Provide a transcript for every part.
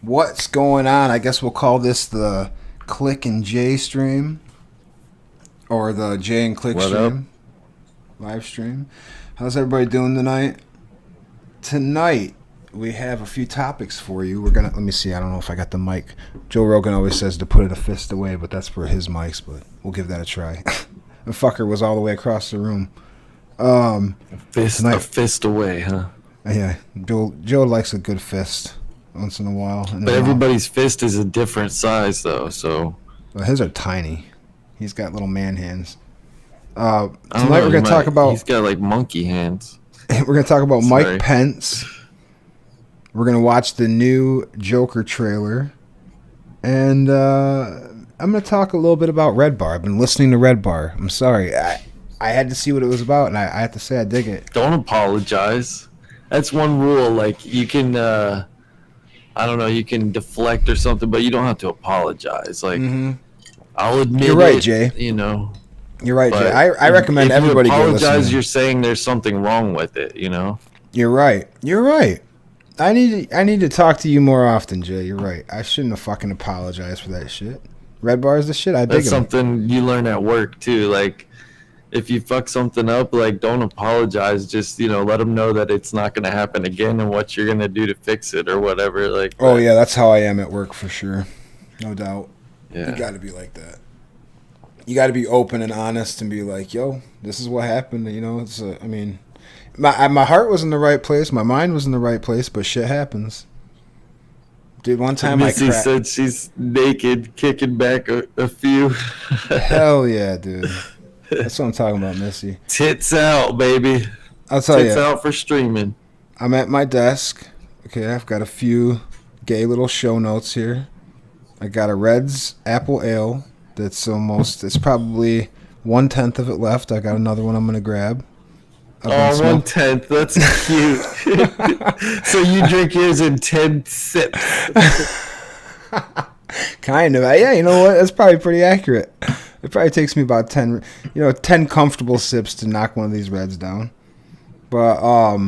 What's going on? I guess we'll call this the Clic and J stream, or the J and Clic What up? stream, live stream. How's everybody doing tonight? Tonight we have a few topics for you. Let me see. I don't know if I got the mic. Joe Rogan always says to put it a fist away, but that's for his mics. But we'll give that a try. The fucker was all the way across the room. A fist away, huh? Yeah, Joe likes a good fist once in a while. But everybody's fist is a different size, though. So his are tiny. He's got little man hands. I don't Tonight know, we're gonna talk about. He's got like monkey hands. We're gonna talk about Sorry. Mike Pence. We're gonna watch the new Joker trailer, and I'm gonna talk a little bit about Red Bar. I've been listening to Red Bar. I'm sorry, I had to see what it was about, and I have to say I dig it. Don't apologize. That's one rule. Like you can, I don't know, you can deflect or something, but you don't have to apologize. Like I'll admit, You're right, Jay. You know. You're right, Jay. I recommend everybody go listen. If you apologize, you're saying there's something wrong with it. You know. You're right. You're right. I need to talk to you more often, Jay. You're right. I shouldn't have fucking apologized for that shit. Red Bar is the shit. I dig it. That's something you learn at work too. Like, if you fuck something up, like, don't apologize. Just, let them know that it's not gonna happen again and what you're gonna do to fix it or whatever. Like. Oh yeah, that's how I am at work for sure. No doubt. Yeah. You got to be like that. You got to be open and honest and be like, yo, this is what happened. It's my heart was in the right place. My mind was in the right place, but shit happens. Dude, one time Missy said she's naked, kicking back a few. Hell yeah, dude. That's what I'm talking about, Missy. Tits out, baby. I'll tell you. Tits out for streaming. I'm at my desk. Okay, I've got a few gay little show notes here. I got a Red's Apple Ale. It's probably 1/10 of it left. I got another one I'm going to grab. 1/10. That's cute. So you drink yours in 10 sips. Kind of. Yeah, you know what? That's probably pretty accurate. It probably takes me about 10 comfortable sips to knock one of these Reds down. But,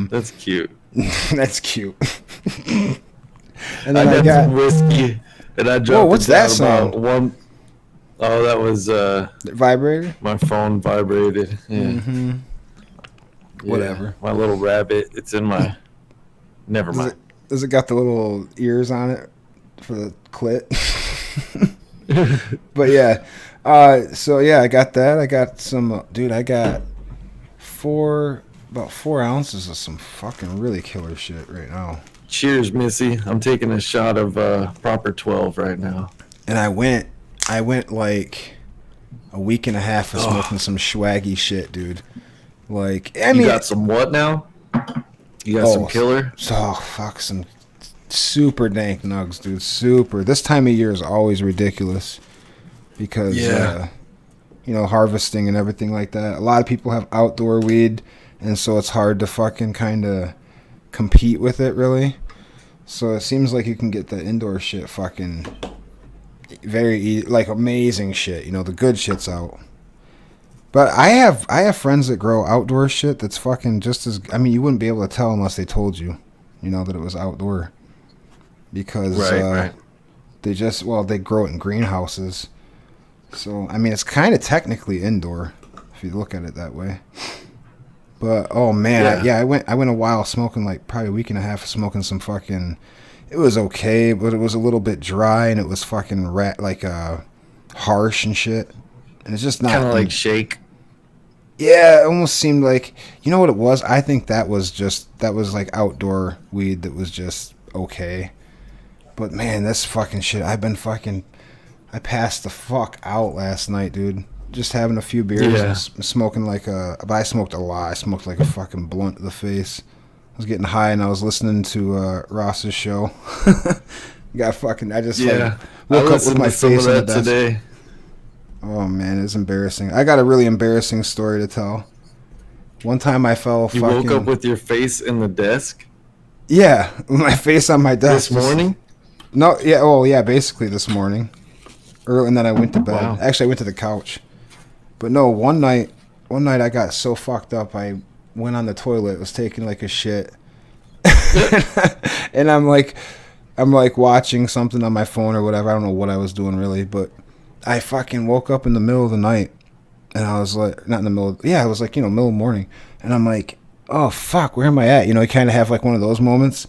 That's cute. That's cute. And I then got some whiskey, and I dropped. Whoa, what's that sound? Oh, that was vibrator. My phone vibrated. Yeah. Mm-hmm. Yeah, whatever. My little rabbit. It's in my. Never mind. Does it got the little ears on it for the clit? But yeah. So yeah, I got that. I got some. Dude, I got about 4 ounces of some fucking really killer shit right now. Cheers, Missy. I'm taking a shot of proper 12 right now. And I went like a week and a half of smoking some swaggy shit, dude. Like, you got some what now? You got some killer? Oh, fuck, some super dank nugs, dude. Super. This time of year is always ridiculous because, harvesting and everything like that. A lot of people have outdoor weed, and so it's hard to fucking kind of compete with it, really. So it seems like you can get the indoor shit fucking very easy, like amazing shit. The good shit's out. But I have friends that grow outdoor shit that's fucking just as. I mean, you wouldn't be able to tell unless they told you, that it was outdoor. Because right. They grow it in greenhouses. So I mean, it's kind of technically indoor if you look at it that way. But oh man, I went a while smoking, like probably a week and a half smoking some fucking. It was okay, but it was a little bit dry and it was fucking harsh and shit. And it's just not kind of like shake. Yeah, it almost seemed like, you know what it was? I think that was like outdoor weed that was just okay. But man, this fucking shit, I passed the fuck out last night, dude. Just having a few beers and smoking but I smoked a lot. I smoked like a fucking blunt to the face. I was getting high and I was listening to Ross's show. I just woke up with my face on the desk today. Oh man, it's embarrassing. I got a really embarrassing story to tell. One time I fell. You woke up with your face in the desk? Yeah, with my face on my desk. This morning? No, yeah, oh yeah, basically this morning. And then I went to bed. Wow. Actually, I went to the couch. But no, one night I got so fucked up. I went on the toilet, was taking like a shit, and I'm like, I'm like watching something on my phone or whatever. I don't know what I was doing really, but I fucking woke up in the middle of the night, and I was like, not in the middle. Yeah, it was like middle of the morning, and I'm like, oh fuck, where am I at? You kind of have like one of those moments,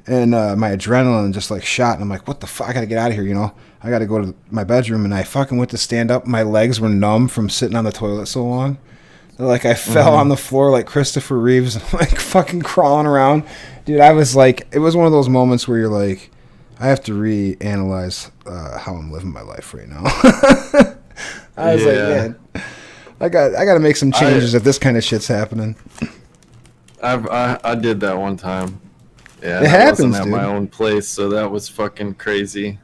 and my adrenaline just like shot, and I'm like, what the fuck? I gotta get out of here. I gotta go to my bedroom, and I fucking went to stand up. My legs were numb from sitting on the toilet so long. Like I fell on the floor like Christopher Reeves, like fucking crawling around, dude. I was like, it was one of those moments where you're like, I have to reanalyze how I'm living my life right now. I was like, man, I got to make some changes if this kind of shit's happening. I did that one time. Yeah, it happens, wasn't at dude. my own place, so that was fucking crazy.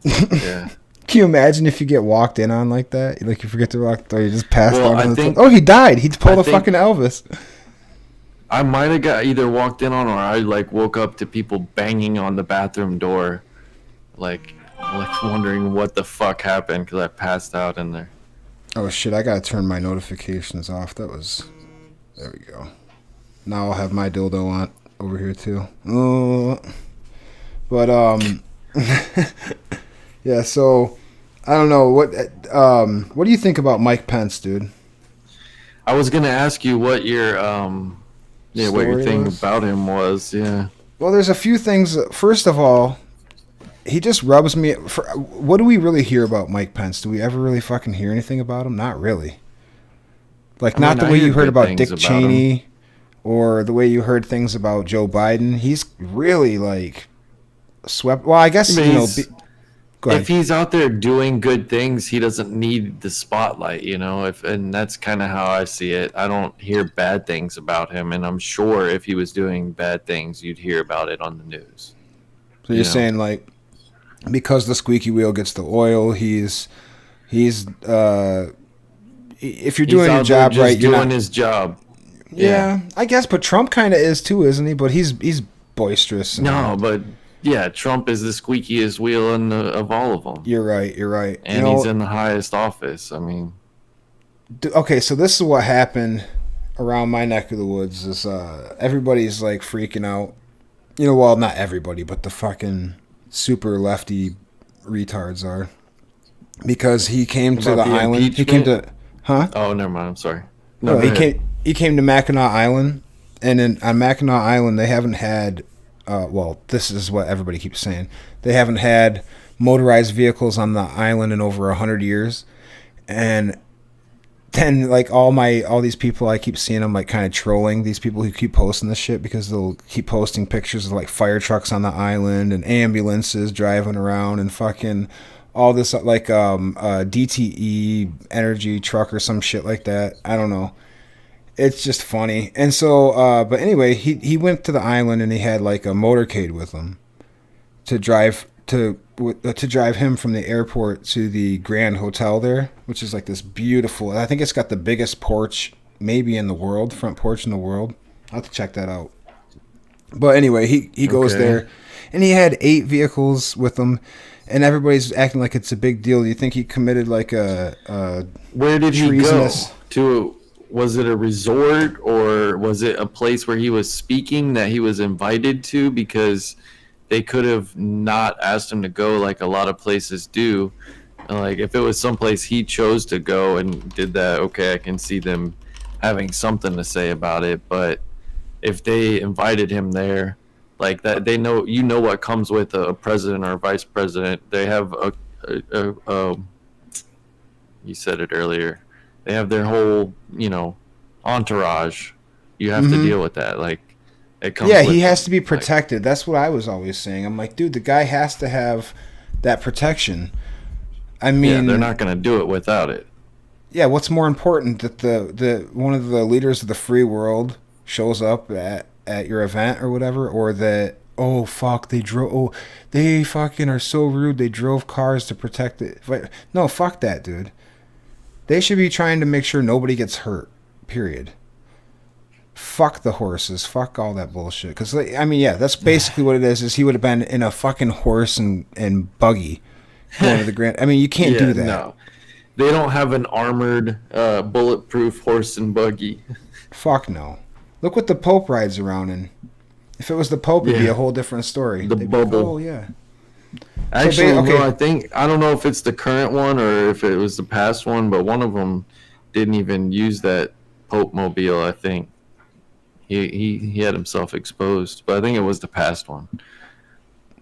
Yeah. Can you imagine if you get walked in on like that? Like you forget to walk, or you just passed out on I he died. He pulled a fucking Elvis. I might have got either walked in on, or I like woke up to people banging on the bathroom door, like wondering what the fuck happened because I passed out in there. Oh shit! I gotta turn my notifications off. There we go. Now I'll have my dildo on over here too. But yeah. So I don't know what do you think about Mike Pence, dude? I was gonna ask you what your what your thing about him was. Yeah. Well, there's a few things. First of all, he just rubs me. What do we really hear about Mike Pence? Do we ever really fucking hear anything about him? Not really. Like, not the way you heard about Dick Cheney, or the way you heard things about Joe Biden. He's really like swept. Well, I guess go ahead. If he's out there doing good things, he doesn't need the spotlight, and that's kind of how I see it. I don't hear bad things about him, and I'm sure if he was doing bad things, you'd hear about it on the news. So you're saying like, because the squeaky wheel gets the oil, he's if you're doing your job right, you're doing his job. Yeah, I guess, but Trump kind of is too, isn't he? But he's boisterous. No, but yeah, Trump is the squeakiest wheel of all of them. You're right. And he's in the highest office. I mean, okay, so this is what happened around my neck of the woods. Is everybody's like freaking out. Well, not everybody, but the fucking super lefty retards are, because he came to the island. He came to, Oh, never mind. I'm sorry. No, he came to Mackinac Island, and on Mackinac Island they haven't had. Well, this is what everybody keeps saying. They haven't had motorized vehicles on the island in over 100 years, and then like all these people, I keep seeing them like kind of trolling these people who keep posting this shit, because they'll keep posting pictures of like fire trucks on the island and ambulances driving around and fucking all this like DTE energy truck or some shit like that. I don't know. It's just funny. And so, but anyway, he went to the island, and he had like a motorcade with him to drive him from the airport to the Grand Hotel there, which is like this beautiful. I think it's got the biggest porch maybe in the world, front porch in the world. I'll have to check that out. But anyway, he goes there, and he had 8 vehicles with him, and everybody's acting like it's a big deal. Do you think he committed like a where did he go to? Was it a resort, or was it a place where he was speaking that he was invited to? Because they could have not asked him to go like a lot of places do. Like if it was someplace he chose to go and did that, okay, I can see them having something to say about it. But if they invited him there, like that, they know what comes with a president or a vice president. They have a you said it earlier. They have their whole, entourage. You have to deal with that. Like, it comes. Yeah, he has to be protected. That's what I was always saying. I'm like, dude, the guy has to have that protection. I mean, they're not going to do it without it. Yeah, what's more important, that the one of the leaders of the free world shows up at your event or whatever, or that, oh fuck, they fucking are so rude, they drove cars to protect it. No, fuck that, dude. They should be trying to make sure nobody gets hurt, period. Fuck the horses. Fuck all that bullshit. Because, I mean, yeah, that's basically what it is he would have been in a fucking horse and buggy going to the Grand. I mean, you can't do that. No. They don't have an armored, bulletproof horse and buggy. Fuck no. Look what the Pope rides around in. If it was the Pope, it'd be Yeah, a whole different story. the They'd be like, oh bubble. yeah. Actually, no, Okay. I don't know if it's the current one or if it was the past one, but one of them didn't even use that Pope mobile. I think he had himself exposed, but I think it was the past one,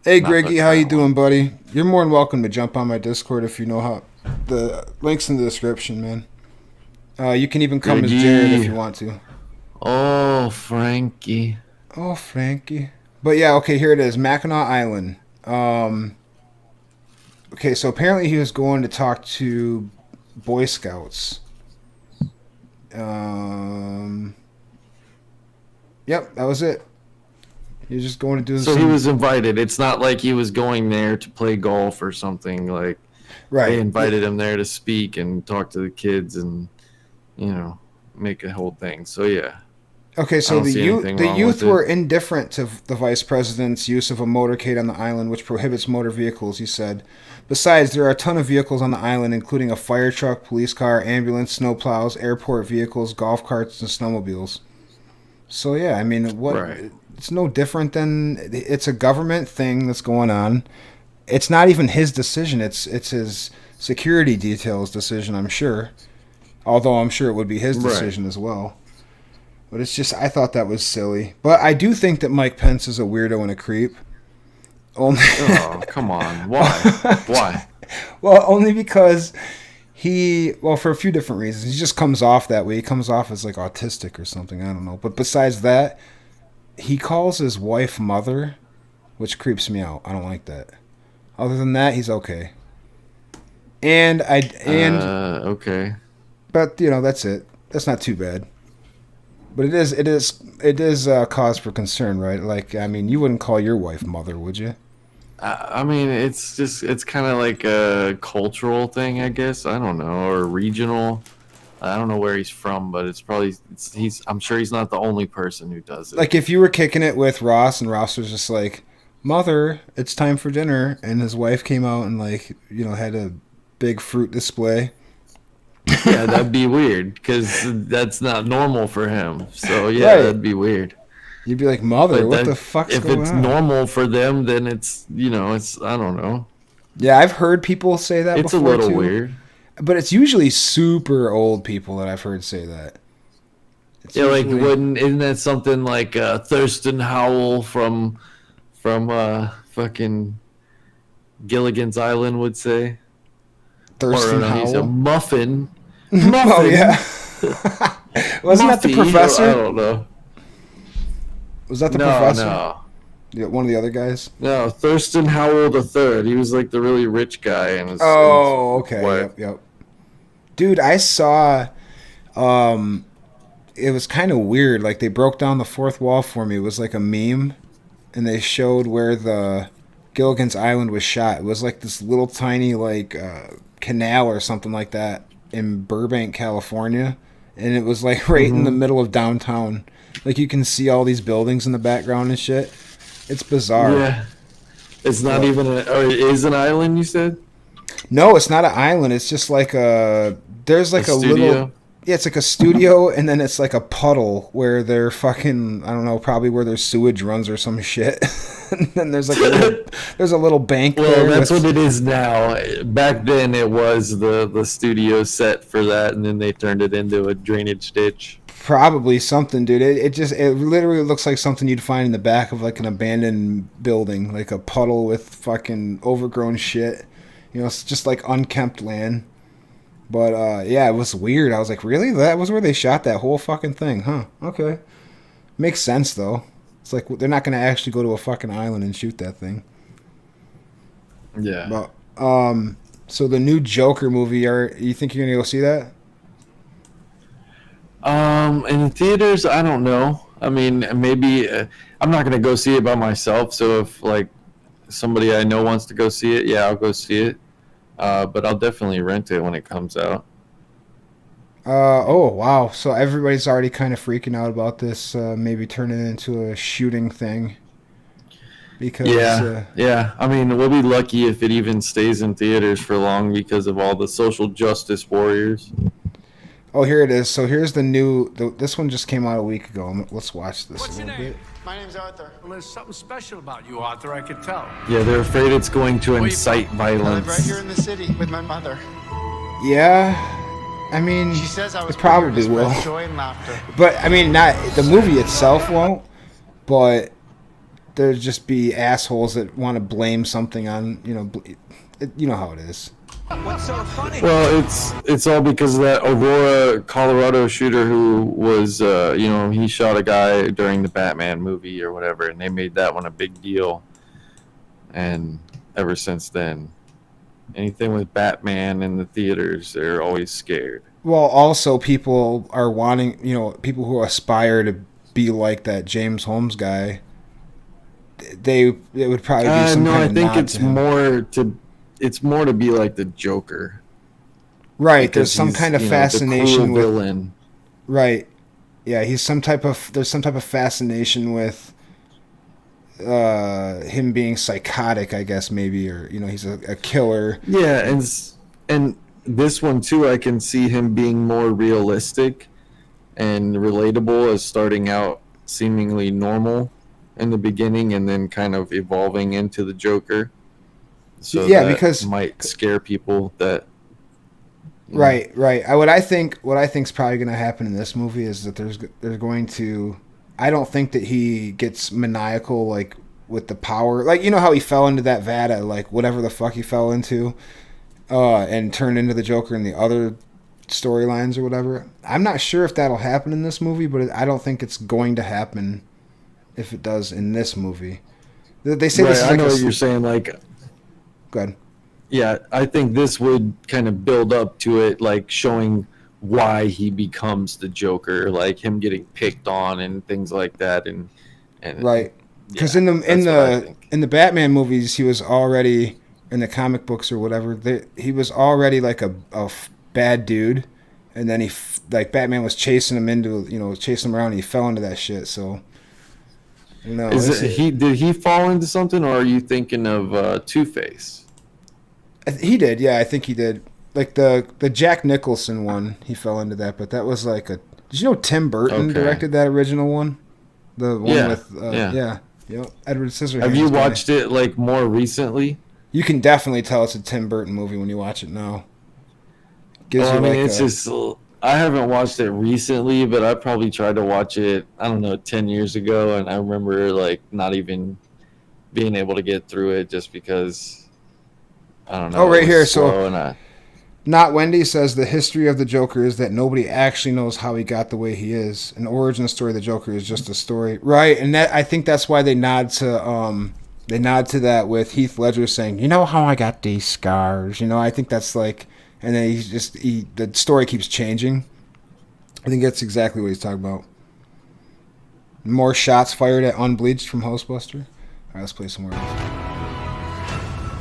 Hey not the Greggy, how you current one. doing, buddy? You're more than welcome to jump on my Discord if you know how. The links in the description, man. You can even come as Jared if Greggy, you want to. oh Frankie. Oh, Frankie. But yeah, okay, here it is. Mackinac Island. Um, okay, so apparently he was going to talk to Boy Scouts. Um, yep, that was it. He was just going to do So he some. was invited. It's not like he was going there to play golf or something. Like they Right. Yeah. invited him there to speak and talk to the kids and you know make a whole thing. So yeah, Okay, I so don't see anything the wrong youth with it. were indifferent to the vice president's use of a motorcade on the island, which prohibits motor vehicles. He said. Besides, there are a ton of vehicles on the island, including a fire truck, police car, ambulance, snowplows, airport vehicles, golf carts, and snowmobiles. So yeah, I mean, what? Right. It's no different than it's a government thing that's going on. It's not even his decision. It's his security details decision. I'm sure. Although I'm sure it would be his Right. decision as well. But it's just I thought that was silly. But I do think that Mike Pence is a weirdo and a creep. Only Oh, come on. Why? Why? well, only because for a few different reasons. He just comes off that way. He comes off as like autistic or something. I don't know. But besides that, he calls his wife mother, which creeps me out. I don't like that. Other than that, he's okay. And I and Okay. but that's it. That's not too bad. But it is cause for concern, right? Like I mean, you wouldn't call your wife mother, would you? I mean, it's kind of like a cultural thing, I guess. I don't know, or regional. I don't know where he's from, but he's. I'm sure he's not the only person who does it. Like if you were kicking it with Ross and Ross was just like, "Mother, it's time for dinner," and his wife came out and like had a big fruit display. Yeah, that'd be weird because that's not normal for him. So yeah, Right. that'd be weird. You'd be like, "Mother, But what the that fuck's if going it's on?" normal for them, then it's I don't know. Yeah, I've heard people say that It's a before little too, weird. but it's usually super old people that I've heard say that. It's Yeah, like usually wouldn't isn't that something like Thurston Howell from fucking Gilligan's Island would say? Or Thurston no, he's a Howell. muffin. Oh yeah, Muffin. wasn't that the Muffy. I professor? don't know. Was that the No, professor? no. Yeah, one of the other guys. No, Thurston Howell the third. He was like the really rich guy and his Oh, okay. wife. Yep, yep. Dude, I saw. Um, it was kind of weird. Like they broke down the fourth wall for me. It was like a meme, and they showed where the Gilligan's Island was shot. It was like this little tiny like canal or something like that in Burbank, California, and it was like right in the Hmm. middle of downtown. Like you can see all these buildings in the background and shit. It's bizarre. Yeah. It's not But even or it is an island, you said? no, it's not an island. It's just like a. There's A like a little. studio? Yeah, it's like a studio, and then it's like a puddle where they're fucking. I don't know, probably where their sewage runs or some shit. And then there's like a little. There's a little bank Well, there that's what with it is now. Back then, it was the studio set for that, and then they turned it into a drainage ditch. probably something, dude. It literally looks like something you'd find in the back of like an abandoned building, like a puddle with fucking overgrown shit. It's just like unkempt land. But yeah, it was weird. I was like, really? That was where they shot that whole fucking thing, huh? Okay. Makes sense though. It's like they're not gonna actually go to a fucking island and shoot that thing. Yeah. But so the new Joker movie, you think you're gonna go see that? In the theaters, I don't know. I mean, maybe I'm not gonna go see it by myself. So if like somebody I know wants to go see it, yeah, I'll go see it. But I'll definitely rent it when it comes out. Oh wow! So everybody's already kind of freaking out about this, maybe turning it into a shooting thing because Yeah, yeah. I mean, we'll be lucky if it even stays in theaters for long because of all the social justice warriors. oh, here it is. So here's the new. This one just came out a week ago. Let's watch this a little bit. My name's Arthur. Well, there's something special about you, Arthur. I could tell. Yeah, they're afraid it's going to incite I live violence. right here in the city with my mother. Yeah, I mean, She says I was it probably here to will. spread joy and laughter. But I mean, not the movie itself won't. But there'd just be assholes that want to blame something on, you know how it is. What's so funny? Well, it's all because of that Aurora, Colorado shooter who was, he shot a guy during the Batman movie or whatever, and they made that one a big deal. And ever since then, anything with Batman in the theaters, they're always scared. Well, also people are wanting, people who aspire to be like that James Holmes guy. It would probably be some no, kind I of think nod it's to him. more to be like the Joker. Right. There's Because some he's, kind of the fascination cruel with villain. Right. Yeah, there's some type of fascination with him being psychotic, I guess, maybe, or he's a killer. Yeah, and this one too, I can see him being more realistic and relatable as starting out seemingly normal in the beginning and then kind of evolving into the Joker. So Yeah, that because might scare people that Right. What I think's probably going to happen in this movie is that there's going to. I don't think that he gets maniacal like with the power, like how he fell into that vat at like whatever the fuck he fell into, and turned into the Joker in the other storylines or whatever. I'm not sure if that'll happen in this movie, but I don't think it's going to happen if it does in this movie. They say this is I like know what you're saying. Like, go ahead. yeah, I think this would kind of build up to it, like showing why he becomes the Joker, like him getting picked on and things like that, and right, because yeah, in the Batman movies, he was already in the comic books or whatever. He was already like a bad dude, and then like Batman was chasing him chasing him around, and he fell into that shit. So. No, did he fall into something, or are you thinking of Two-Face? He did, yeah. I think he did. Like the Jack Nicholson one, he fell into that. But that was like a. Did you know Tim Burton directed that original one? The one with Edward Scissorhands. Have you watched it like more recently? You can definitely tell it's a Tim Burton movie when you watch it now. I haven't watched it recently, but I probably tried to watch it, 10 years ago, and I remember like not even being able to get through it just because I don't know. Oh, right here. So Not Wendy says the history of the Joker is that nobody actually knows how he got the way he is. An origin story of the Joker is just a story. Right, and I think that's why they nod to that with Heath Ledger saying, "You know how I got these scars?" I think that's like. And then the story keeps changing. I think that's exactly what he's talking about. More shots fired at Unbleached from Ghostbuster. All right, let's play some more.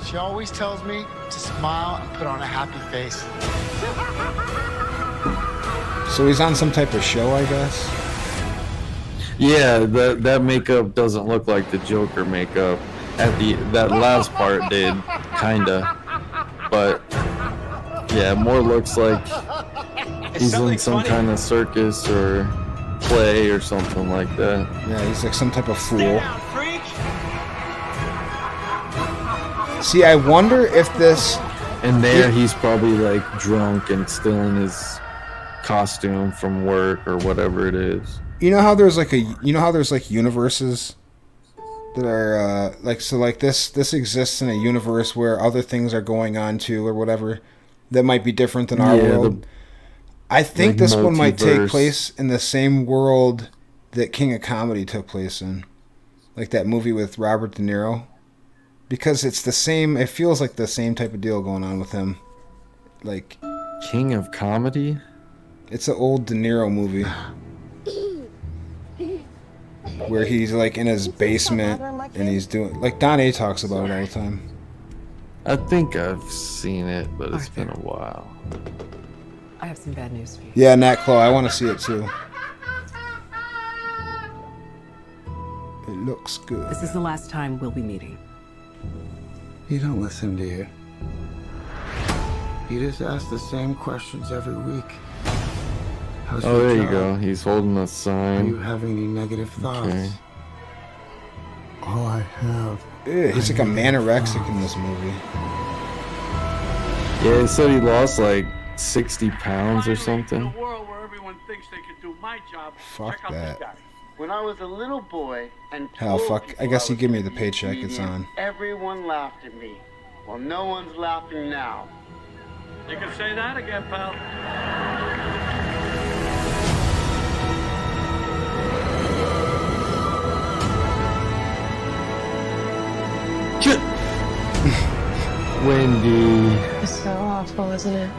She always tells me to smile and put on a happy face. So he's on some type of show, I guess. Yeah, that makeup doesn't look like the Joker makeup. That last part did, kinda, but. Yeah, more looks like he's in some kind of circus or play or something like that. Yeah, he's like some type of fool. See, I wonder if this... And he's probably like drunk and still in his costume from work or whatever it is. You know how there's like universes that are this exists in a universe where other things are going on too or whatever. That might be different than our world. I think like this one might take place in the same world that King of Comedy took place in. Like that movie with Robert De Niro. Because it's the same, it feels like the same type of deal going on with him. Like... King of Comedy? It's an old De Niro movie. Where he's like in his basement and he's doing... Like Don A talks about it all the time. I think I've seen it, but it's been a while. I have some bad news for you. Yeah, Nat Chloe, I want to see it too. It looks good. This is the last time we'll be meeting. You don't listen, do you? You just ask the same questions every week. How's your job? You go. He's holding a Are sign. you having any negative thoughts? Okay. all I have. Ew, he's like a manorexic in this movie. Yeah, he said he lost like 60 pounds or something. In a world where everyone thinks they can do my job, Fuck check out that. this guy. When I was a little boy and Hell, told fuck. people I guess you was give me a the paycheck, it's comedian, on. Everyone laughed at me. Well, no one's laughing now. You can say that again, pal. Wendy. It's so awful, isn't it?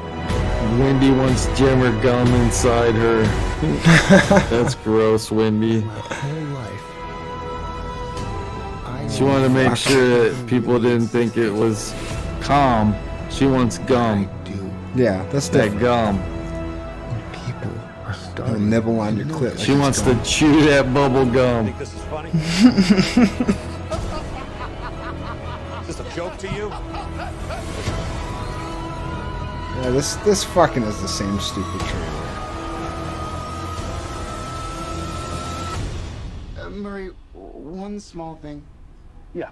Wendy wants jammer gum inside her. That's gross, Wendy. My whole life. She wanted to make sure that people didn't think it was calm. She wants gum. Do Yeah, that's That the gum. people are little starting nibble on your clip. She wants to chew that bubble gum. This is funny. Is this a joke to you? Yeah, this fucking is the same stupid trailer. Murray, one small thing. Yeah.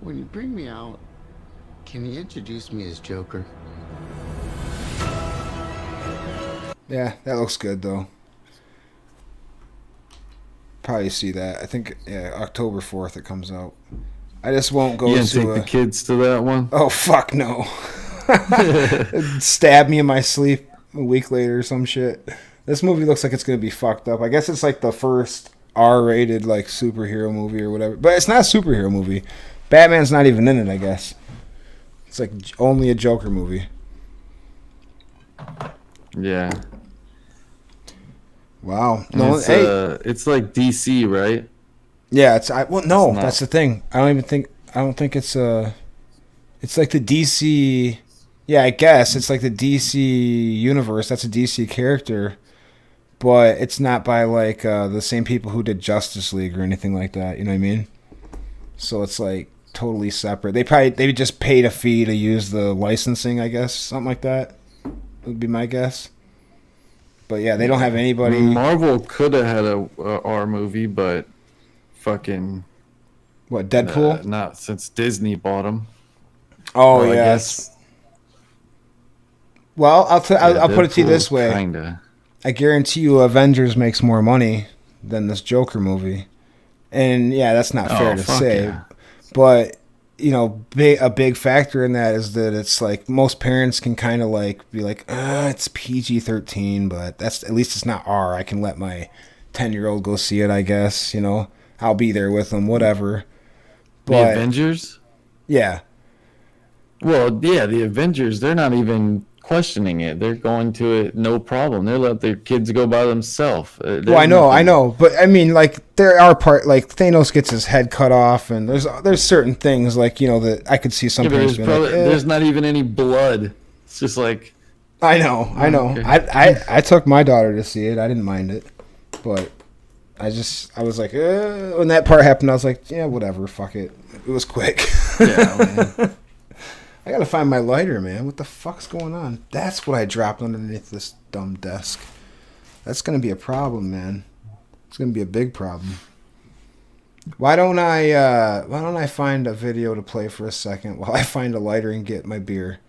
When you bring me out, can you introduce me as Joker? Yeah, that looks good though. Probably see that. I think October 4th it comes out. I just won't go You to didn't take the kids to that one? Oh fuck no. Stab me in my sleep a week later or some shit. This movie looks like it's gonna be fucked up. I guess it's like the first R-rated like superhero movie or whatever. But it's not a superhero movie. Batman's not even in it, I guess. It's like only a Joker movie. Yeah. Wow. And No, it's, hey. it's like DC, right? Yeah, it's no, not. that's the thing. I don't think it's like the DC. Yeah, I guess it's like the DC universe. That's a DC character, but it's not by like the same people who did Justice League or anything like that. You know what I mean? So it's like totally separate. They just paid a fee to use the licensing, I guess, something like that would be my guess. But yeah, they don't have anybody. Marvel could have had a R movie, but fucking What, Deadpool? not since Disney bought them. Oh Well, I yes. guess- Well, I'll put it to you this way. Kinda. I guarantee you Avengers makes more money than this Joker movie. And yeah, that's not fair to fuck say. yeah. But, you know, a big factor in that is that it's like most parents can kind of like be like, it's PG-13, but that's at least it's not R. I can let my 10-year-old go see it, I guess, you know. I'll be there with them, whatever. The But Avengers? yeah. Well, yeah, the Avengers, they're not even questioning it. They're going to it no problem. They let their kids go by themselves. Well, I know, but I mean, like there are like Thanos gets his head cut off, and there's certain things like, you know, that I could see some Yeah, but parents there's, being like, there's not even any blood. It's just like, I know. Okay. I took my daughter to see it. I didn't mind it, but I was like, when that part happened, I was like, yeah, whatever, fuck it. It was quick. yeah, man. I gotta find my lighter, man. What the fuck's going on? That's what I dropped underneath this dumb desk. That's gonna be a problem, man. It's gonna be a big problem. Why don't I find a video to play for a second while I find a lighter and get my beer?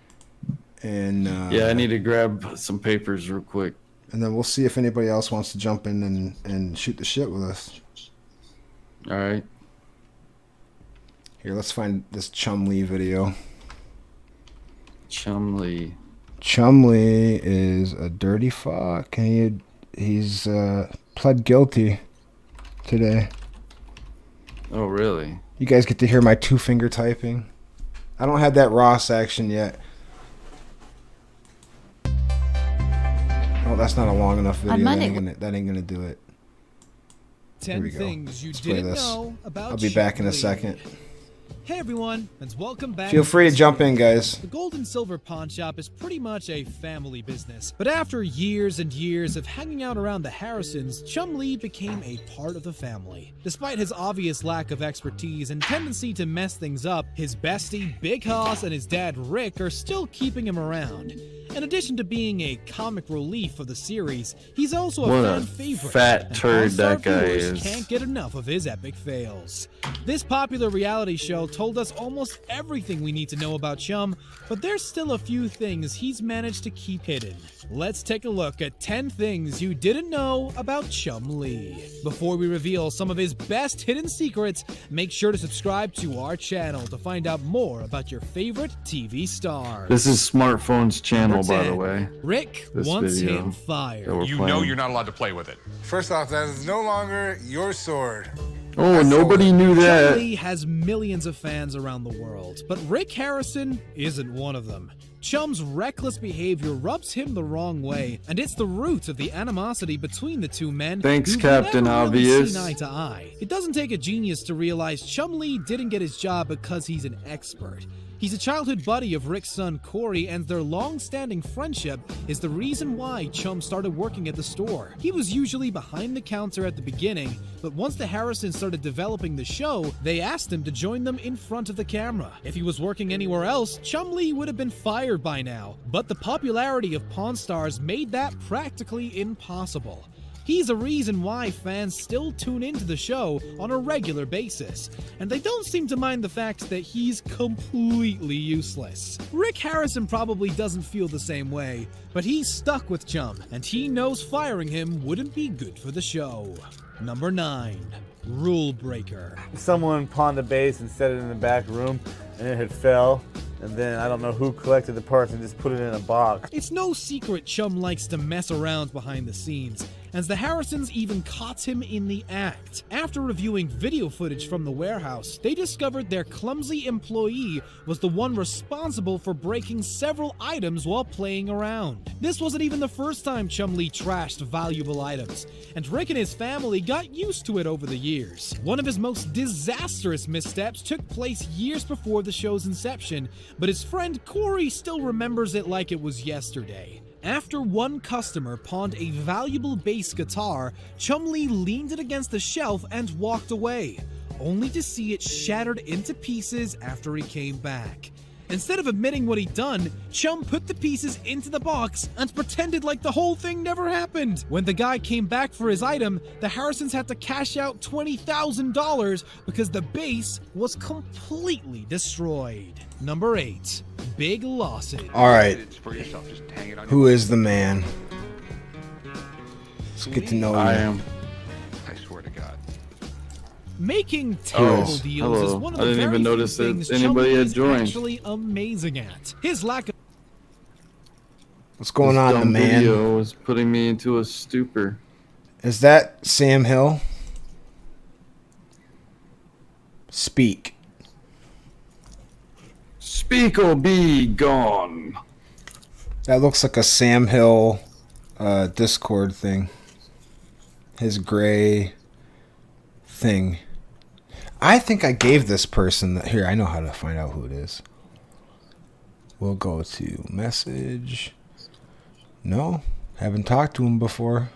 And Yeah, I need to grab some papers real quick. and then we'll see if anybody else wants to jump in and shoot the shit with us. All right. Here, let's find this Chumlee video. Chumlee. Chumlee is a dirty fuck, and he's pled guilty today. Oh, really? You guys get to hear my 2-finger typing. I don't have that Ross action yet. Oh, that's not a long enough video. That ain't gonna do it. Here we 10 go. things you Let's play didn't this. know about I'll be back in a Chumlee. second. Hey everyone, and welcome back. Feel free to jump in, guys. The Gold and Silver Pawn Shop is pretty much a family business. But after years and years of hanging out around the Harrisons, Chumlee became a part of the family. Despite his obvious lack of expertise and tendency to mess things up, his bestie, Big Hoss, and his dad, Rick, are still keeping him around. In addition to being a comic relief of the series, he's also a What fan a favorite. fat and turd All-Star that guy viewers is. Can't get enough of his epic fails. This popular reality show told us almost everything we need to know about Chum, but there's still a few things he's managed to keep hidden. Let's take a look at 10 things you didn't know about Chum Lee. Before we reveal some of his best hidden secrets, make sure to subscribe to our channel to find out more about your favorite TV stars. This is Smartphone's channel, Number by 10. the way. Rick This wants video him that fired. we're You playing. know you're not allowed to play with it. First off, that is no longer your sword. Oh, nobody knew Chum that. Lee has millions of fans around the world, but Rick Harrison isn't one of them. Chum's reckless behavior rubs him the wrong way, and it's the root of the animosity between the two men. Thanks, who've Captain never really Obvious. seen eye to eye. It doesn't take a genius to realize Chum Lee didn't get his job because he's an expert. He's a childhood buddy of Rick's son Corey, and their long-standing friendship is the reason why Chum started working at the store. He was usually behind the counter at the beginning, but once the Harrisons started developing the show, they asked him to join them in front of the camera. If he was working anywhere else, Chum Lee would have been fired by now, but the popularity of Pawn Stars made that practically impossible. He's a reason why fans still tune into the show on a regular basis, and they don't seem to mind the fact that he's completely useless. Rick Harrison probably doesn't feel the same way, but he's stuck with Chum, and he knows firing him wouldn't be good for the show. Number 9. Rule Breaker. Someone pawned a base and set it in the back room, and it had fell. And then I don't know who collected the parts and just put it in a box. It's no secret Chum likes to mess around behind the scenes, as the Harrisons even caught him in the act. After reviewing video footage from the warehouse, they discovered their clumsy employee was the one responsible for breaking several items while playing around. This wasn't even the first time Chum Lee trashed valuable items, and Rick and his family got used to it over the years. One of his most disastrous missteps took place years before the show's inception, but his friend Corey still remembers it like it was yesterday. After one customer pawned a valuable bass guitar, Chum Lee leaned it against the shelf and walked away, only to see it shattered into pieces after he came back. Instead of admitting what he'd done, Chum put the pieces into the box and pretended like the whole thing never happened. When the guy came back for his item, the Harrisons had to cash out $20,000 because the bass was completely destroyed. Number 8. Big losses. All right. Who is the man? Let's get to know you. I am. I swear to God. Making terrible Oh, deals is hello. one of I the didn't very even few notice that things anybody Chum had is joined. actually amazing at. His lack of What's going This on, the dumb man? video was putting me into a stupor. Is that Sam Hill? Speak. Speak or be gone. That looks like a Sam Hill Discord thing. His gray thing. I think I gave this person that. Here, I know how to find out who it is. We'll go to message. No, haven't talked to him before.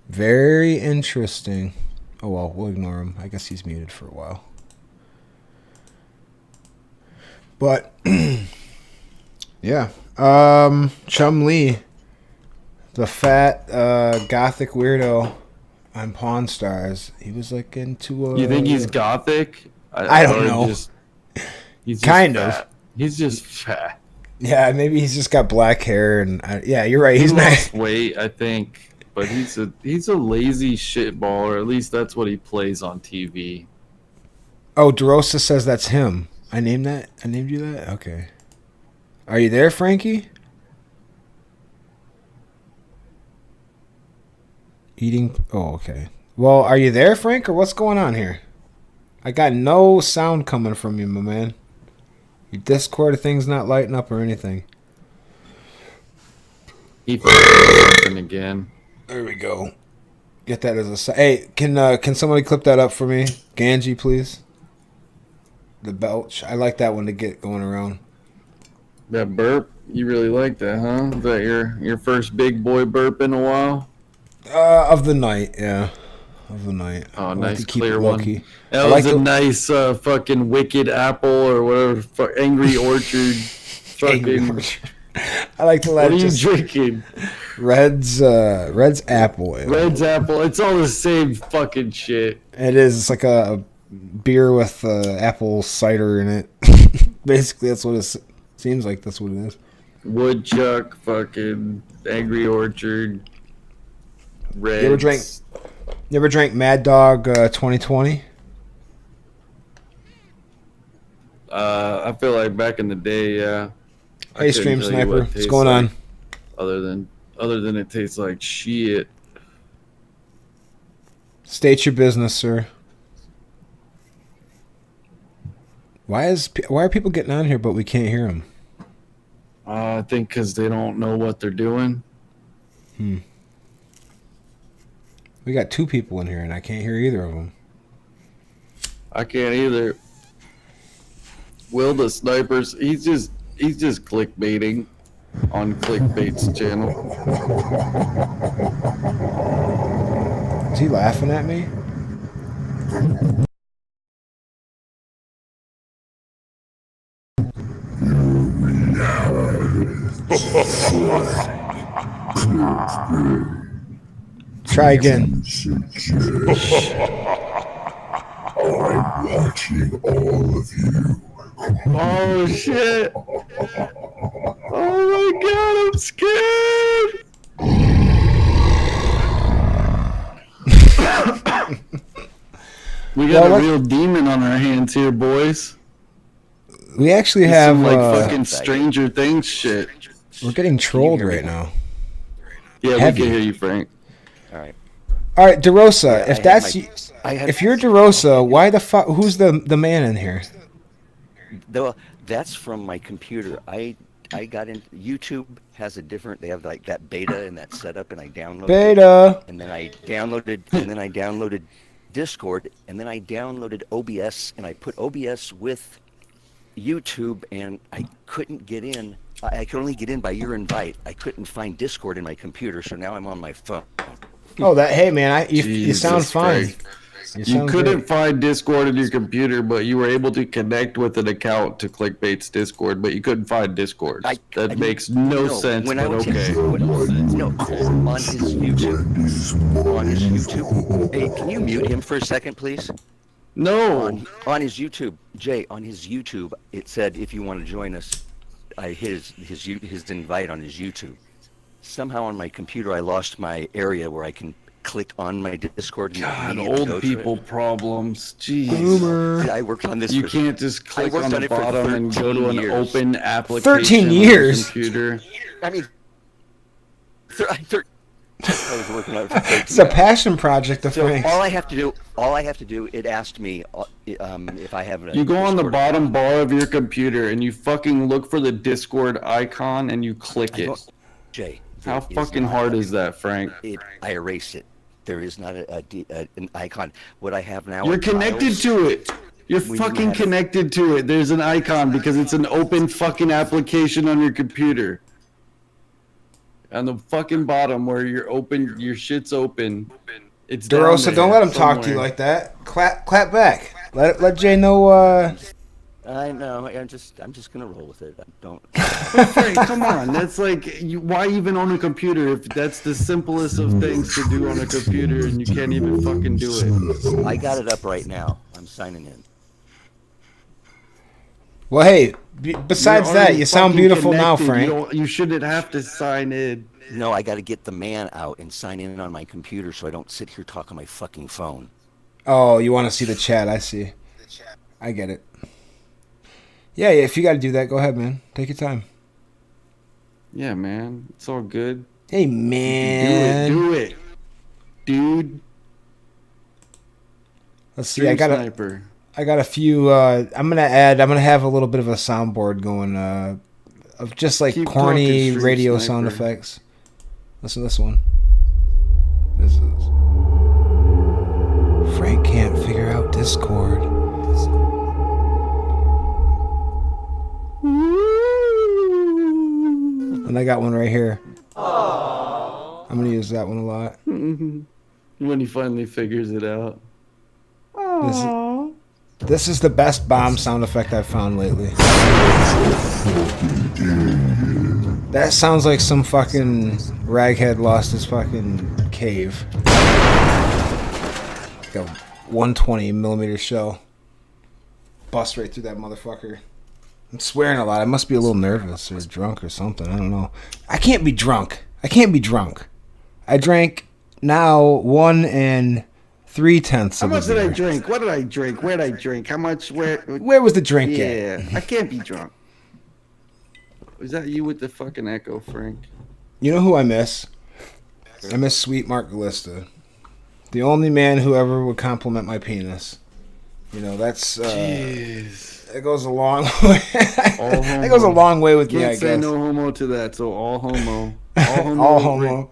Very interesting. Oh well, we'll ignore him. I guess he's muted for a while. But yeah, Chum Lee, the fat gothic weirdo on Pawn Stars. He was like into a. You think he's gothic? I don't or know. He's just Kind of. fat. He's just fat. Yeah, maybe he's just got black hair and yeah, you're right. He's He not. lost weight, I think, but he's a lazy shitball, or at least that's what he plays on TV. Oh, DeRosa says that's him. I named that. I named you that. Okay. Are you there, Frankie? Eating. Oh, okay. Well, are you there, Frank, or what's going on here? I got no sound coming from you, my man. Your Discord thing's not lighting up or anything. He f***ing again. There we go. Get that as a. Hey, can somebody clip that up for me, Ganji, please? The belch. I like that one to get going around. That burp, you really like that, huh? Is that your first big boy burp in a while? Of the night, yeah. Of the night. Oh, I like nice to keep clear it one. low-key. That I was like a to- nice fucking wicked apple or whatever, Angry Orchard fucking. I like to What let are you just drinking? Red's apple ale. Red's apple. It's all the same fucking shit. It is. It's like a beer with apple cider in it. Basically, that's what it seems like. That's what it is. Woodchuck, fucking Angry Orchard, Reds. You ever drank Mad Dog 2020? I feel like back in the day, yeah. Hey, Stream Sniper, what's going on? Other than it tastes like shit. State your business, sir. Why are people getting on here but we can't hear them? I think because they don't know what they're doing. We got 2 people in here and I can't hear either of them. I can't either. Will the snipers? He's just clickbaiting on Clickbait's channel. Is he laughing at me? Try again. I'm watching all of you. Oh shit! Oh my god, I'm scared! We got a real demon on our hands here, boys. We actually have some, like fucking Stranger Things shit. We're getting trolled right now. Yeah, Heavy. we can hear you, Frank. All right. All right, DeRosa. If you're DeRosa, why the fuck? Who's the man in here? That's from my computer. I got into YouTube has a different. They have like that beta and that setup, and I downloaded beta. And then I downloaded Discord, and then I downloaded OBS, and I put OBS with YouTube, and I couldn't get in. I could only get in by your invite. I couldn't find Discord in my computer, so now I'm on my phone. Oh, hey man, you sound fine. You couldn't find Discord in your computer, but you were able to connect with an account to Clickbait's Discord, but you couldn't find Discord. That makes no sense, but okay. No, on his YouTube. Hey, can you mute him for a second, please? No. On his YouTube, Jay, on his YouTube, it said if you want to join us, I hit his invite on his YouTube. Somehow on my computer, I lost my area where I can click on my Discord. God, old people problems. Jeez. Boomer. I worked on this. You can't just click on the bottom and go to an open application 13 years. on your computer. I mean, I was working on it for 13 It's a passion project of Frank's. All I have to do, it asked me if I have You go on the bottom bar of your computer and you fucking look for the Discord icon and you click it. Jay, how fucking hard is that, Frank? I erased it. There is not an icon. What I have now. You're connected to it. You're fucking connected to it. There's an icon because it's an open fucking application on your computer. On the fucking bottom where you're open, your shit's open. It's DeRosa, don't let him talk to you like that. Clap back. Let Jay know. I know. I'm just gonna roll with it. Don't. Frank, come on. That's like, why even own a computer if that's the simplest of things to do on a computer and you can't even fucking do it? I got it up right now. I'm signing in. Well, hey. Besides that, you sound beautiful now, Frank. You shouldn't have to sign in. No, I got to get the man out and sign in on my computer so I don't sit here talking on my fucking phone. Oh, you want to see the chat? I see. I get it. Yeah, if you got to do that, go ahead, man. Take your time. Yeah, man. It's all good. Hey, man. Do it. Dude. Let's see. I got a few. I'm gonna have a little bit of a soundboard going of just like corny radio sound effects. Listen to this one. This is Frank can't figure out Discord. And I got one right here. Aww. I'm gonna use that one a lot. When he finally figures it out. This This is the best bomb sound effect I've found lately. That sounds like some fucking raghead lost his fucking cave. Like a 120mm shell. Bust right through that motherfucker. I'm swearing a lot. I must be a little nervous or drunk or something. I don't know. I can't be drunk. I drank now 1 3/10 How of much a did I beer. drink? What did I drink? Where did I drink? How much? Where was the drink at? Yeah, I can't be drunk. Was that you with the fucking echo, Frank? You know who I miss? I miss Sweet Mark Galista. The only man who ever would compliment my penis. You know, that's... Jeez. It goes a long way. It goes a long way with me, I Can't say guess. no homo to that, so all homo. All homo. All homo.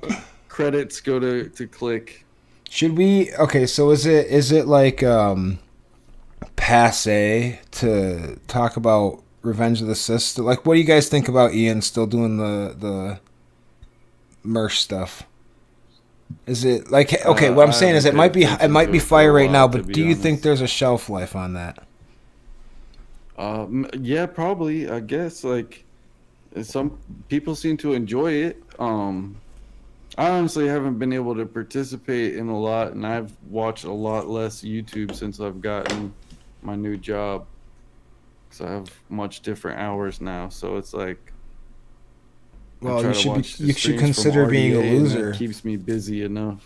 Credits go to Clic. Should we... Okay, so is it like passe to talk about Revenge of the Sith? Like, what do you guys think about Ian still doing the merch stuff? Is it like... Okay, what I'm saying is it might be fire right now, but do you think there's a shelf life on that? Yeah, probably. I guess like some people seem to enjoy it. I honestly haven't been able to participate in a lot, and I've watched a lot less YouTube since I've gotten my new job. So I have much different hours now. So it's like, well, you should consider being a loser. That keeps me busy enough.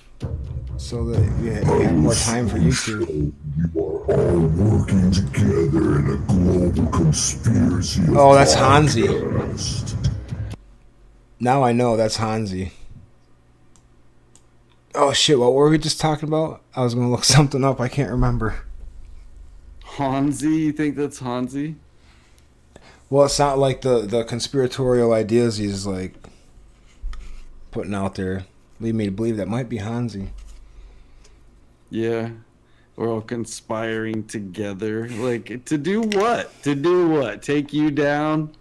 So that you have more time for YouTube. You are all working together in a global conspiracy. Oh, that's Hansi. Now I know that's Hansi. Oh shit, what were we just talking about? I was gonna look something up, I can't remember. Hansi? You think that's Hansi? Well, it's not like the conspiratorial ideas he's like putting out there lead me to believe that might be Hansi. Yeah. We're all conspiring together. Like, to do what? To do what? Take you down?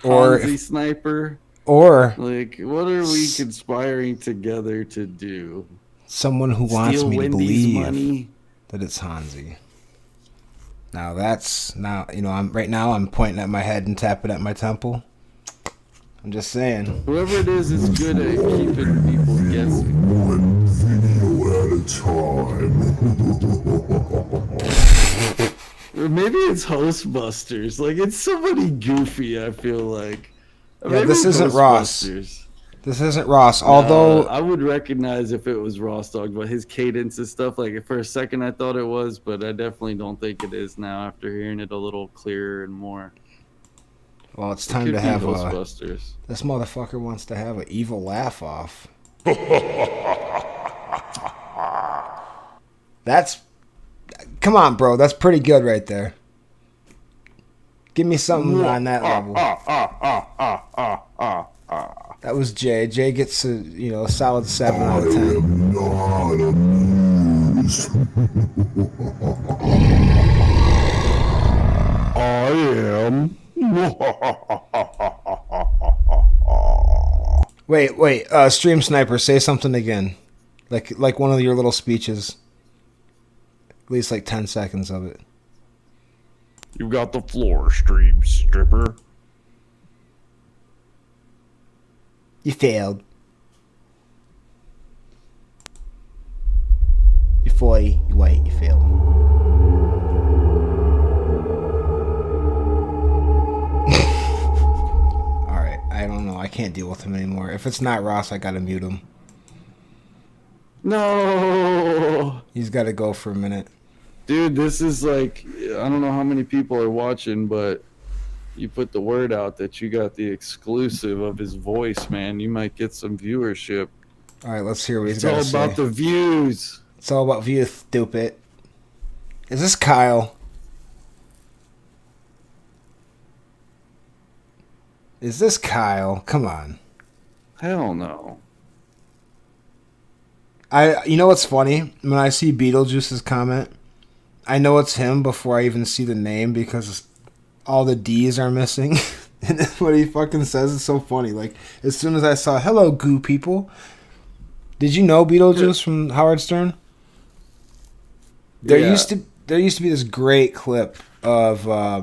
Or Hansi sniper? Or like, what are we conspiring together to do? Someone who wants Steal me to Wendy's believe money? that it's Hansi. Now I'm pointing at my head and tapping at my temple. I'm just saying. Whoever it is good at keeping people guessing. One video at a time. Or maybe it's Hostbusters. Like, it's somebody goofy, I feel like. Yeah, this isn't Ross. This isn't Ross. Although I would recognize if it was Ross Dog, but his cadence and stuff, like for a second I thought it was, but I definitely don't think it is now after hearing it a little clearer and more. Well, it's time to have Ghostbusters. This motherfucker wants to have an evil laugh off. Come on, bro. That's pretty good right there. Give me something on that level. That was Jay. Jay gets a solid 7 out of 10. I am not amused. I am. Wait. Stream Sniper, say something again. Like one of your little speeches. At least like 10 seconds of it. You got the floor, Stream Stripper. You failed. You're 40, you're white, you failed. Alright, I don't know. I can't deal with him anymore. If it's not Ross, I gotta mute him. No! He's gotta go for a minute. Dude, this is like, I don't know how many people are watching, but you put the word out that you got the exclusive of his voice, man. You might get some viewership. All right, let's hear what he's got to say. It's all about the views. It's all about views, stupid. Is this Kyle? Is this Kyle? Come on. Hell no. You know what's funny? When I see Beetlejuice's comment, I know it's him before I even see the name because all the D's are missing. And what he fucking says is so funny. Like, as soon as I saw, hello, goo people. Did you know Beetlejuice from Howard Stern? There there used to be this great clip of I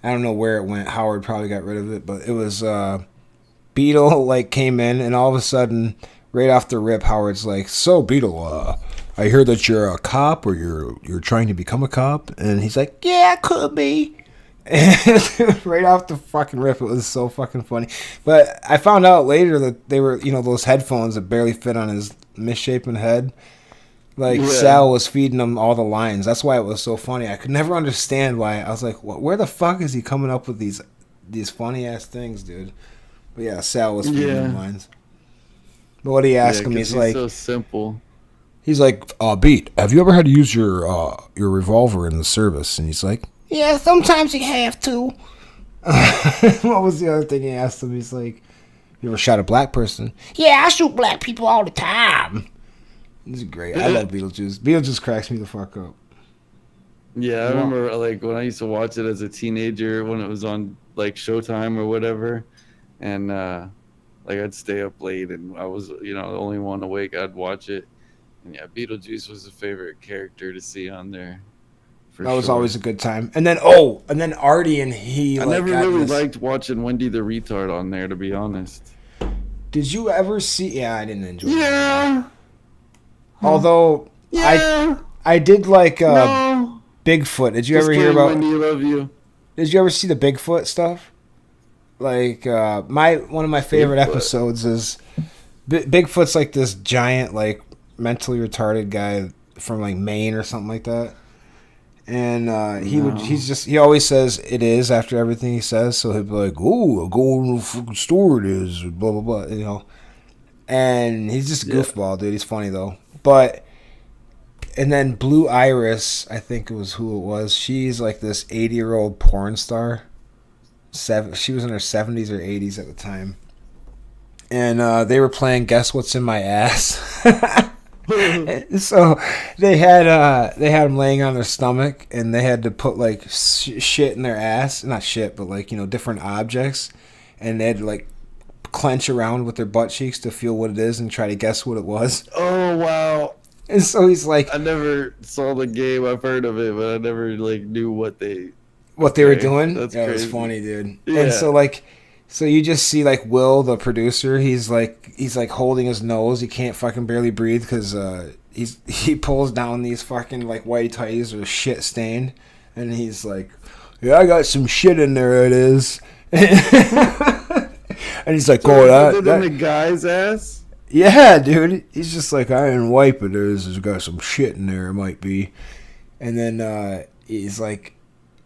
don't know where it went. Howard probably got rid of it, but it was Beetle like came in, and all of a sudden, right off the rip, Howard's like, "So Beetle, I hear that you're a cop, or you're trying to become a cop," and he's like, "Yeah, could be." And right off the fucking rip, it was so fucking funny. But I found out later that they were, those headphones that barely fit on his misshapen head. Like, Sal was feeding him all the lines. That's why it was so funny. I could never understand why. I was like, where the fuck is he coming up with these funny ass things, dude? But yeah, Sal was feeding him lines. But what he asked him, he's like, so simple. He's like, Beat, have you ever had to use your revolver in the service? And he's like, yeah, sometimes you have to. What was the other thing he asked him? He's like, you ever shot a black person? Yeah, I shoot black people all the time. This is great. I love Beetlejuice. Beetlejuice cracks me the fuck up. Yeah, I remember like when I used to watch it as a teenager when it was on like Showtime or whatever, and like I'd stay up late and I was the only one awake. I'd watch it, and yeah, Beetlejuice was a favorite character to see on there. That was always a good time. And then Artie and he. I never really liked watching Wendy the Retard on there, to be honest. Did you ever see? Yeah, I didn't enjoy. Yeah. That. Although I did like Bigfoot. Did you ever hear about? Wendy, love you. Did you ever see the Bigfoot stuff? Like one of my favorite episodes is Bigfoot's like this giant like mentally retarded guy from like Maine or something like that. And he always says it is after everything he says, so he'd be like, "Oh, I'll go in the fucking store, it is," blah blah blah, And he's just a goofball, dude. He's funny though. And then Blue Iris, I think it was who it was. She's like this 80-year-old porn star. She was in her 70s or 80s at the time, and they were playing Guess What's in My Ass. So they had them laying on their stomach, and they had to put like shit in their ass, not shit, but like different objects, and they had to like clench around with their butt cheeks to feel what it is and try to guess what it was. Oh wow! And so he's like, I never saw the game. I've heard of it, but I never like knew what they were doing. That's crazy. It was funny, dude. Yeah. And so like. So you just see like Will, the producer. He's like holding his nose. He can't fucking barely breathe because he pulls down these fucking like white tighties or shit stained, and he's like, "Yeah, I got some shit in there. It is." And he's like, "Oh, that in the guy's ass." Yeah, dude. He's just like, "I didn't wipe it. There's got some shit in there. It might be." And then he's like,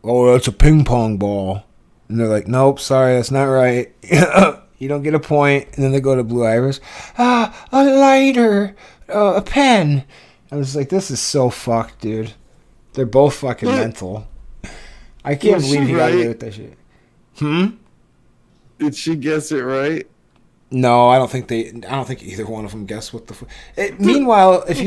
"Oh, that's a ping pong ball." And they're like, "Nope, sorry, that's not right. You don't get a point." And then they go to Blue Iris. A lighter, a pen. I was like, this is so fucked, dude. They're both fucking mental. I can't believe you got away with that shit. Did she guess it right? No, I don't think either one of them guessed what the meanwhile, if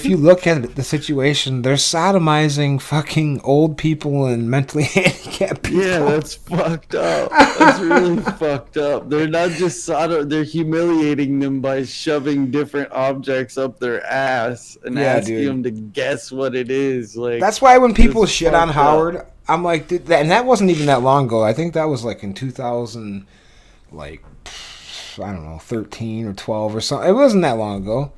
you look at the situation, they're sodomizing fucking old people and mentally handicapped people. Yeah, that's fucked up. That's really fucked up. They're not just they're humiliating them by shoving different objects up their ass and asking them to guess what it is. Like, that's why when people shit on Howard, I'm like, and that wasn't even that long ago. I think that was like in 2000, like, I don't know, 13 or 12 or something. It wasn't that long ago,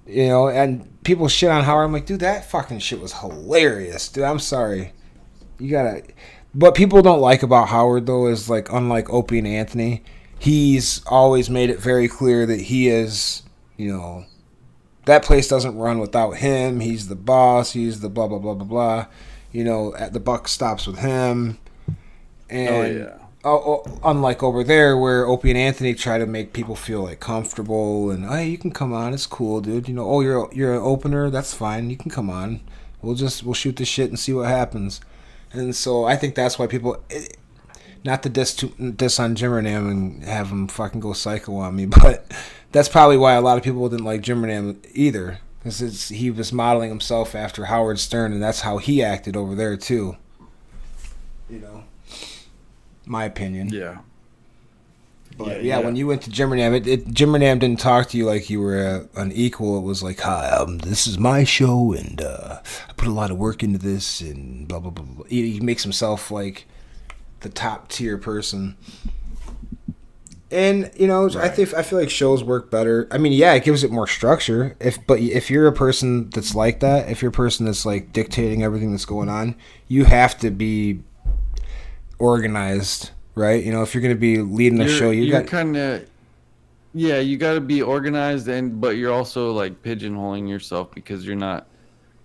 and people shit on Howard. I'm like, dude, that fucking shit was hilarious, dude. I'm sorry. What people don't like about Howard, though, is like, unlike Opie and Anthony, he's always made it very clear that he is, that place doesn't run without him. He's the boss. He's the blah, blah, blah, blah, blah. The buck stops with him. And unlike over there where Opie and Anthony try to make people feel like comfortable and, hey, you can come on, it's cool, dude. You're an opener, that's fine. You can come on. We'll shoot the shit and see what happens. And so I think that's why people, not to diss on Jim Renam and have him fucking go psycho on me, but that's probably why a lot of people didn't like Jim Renam either, because he was modeling himself after Howard Stern, and that's how he acted over there too. My opinion. Yeah. But yeah, when you went to Jimmernam, Jimmernam didn't talk to you like you were an equal. It was like, hi, this is my show, and I put a lot of work into this, and blah blah blah. Blah. He makes himself like the top tier person. And right. I feel like shows work better. I mean, yeah, it gives it more structure. But if you're a person that's like that, if you're a person that's like dictating everything that's going on, you have to be organized, right? If you're going to be leading a show, you got you got to be organized, but you're also like pigeonholing yourself because you're not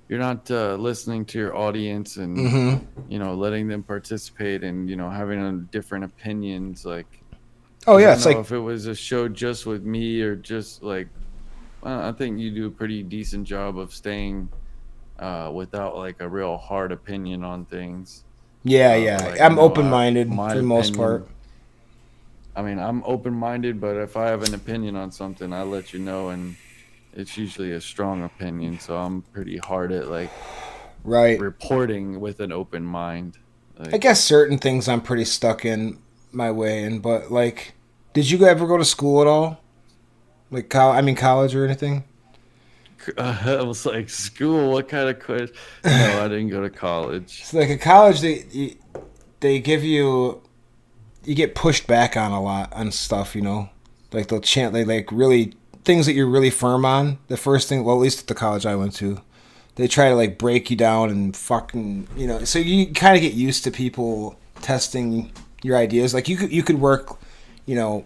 listening to your audience and letting them participate and having different opinions like. Oh yeah, it's like if it was a show just with me or just like, I think you do a pretty decent job of staying without like a real hard opinion on things. Yeah. Like, I'm open-minded for the most part. I mean, I'm open-minded, but if I have an opinion on something, I let you know, and it's usually a strong opinion. So I'm pretty hard at like reporting with an open mind. Like, I guess certain things I'm pretty stuck in my way in, but like. Did you ever go to school at all? Like college or anything? I was like, school? What kind of question? No, I didn't go to college. It's like at college, they give you get pushed back on a lot on stuff, Like they like really things that you're really firm on. The first thing, well, at least at the college I went to, they try to like break you down and fucking, So you kind of get used to people testing your ideas. Like you could work. A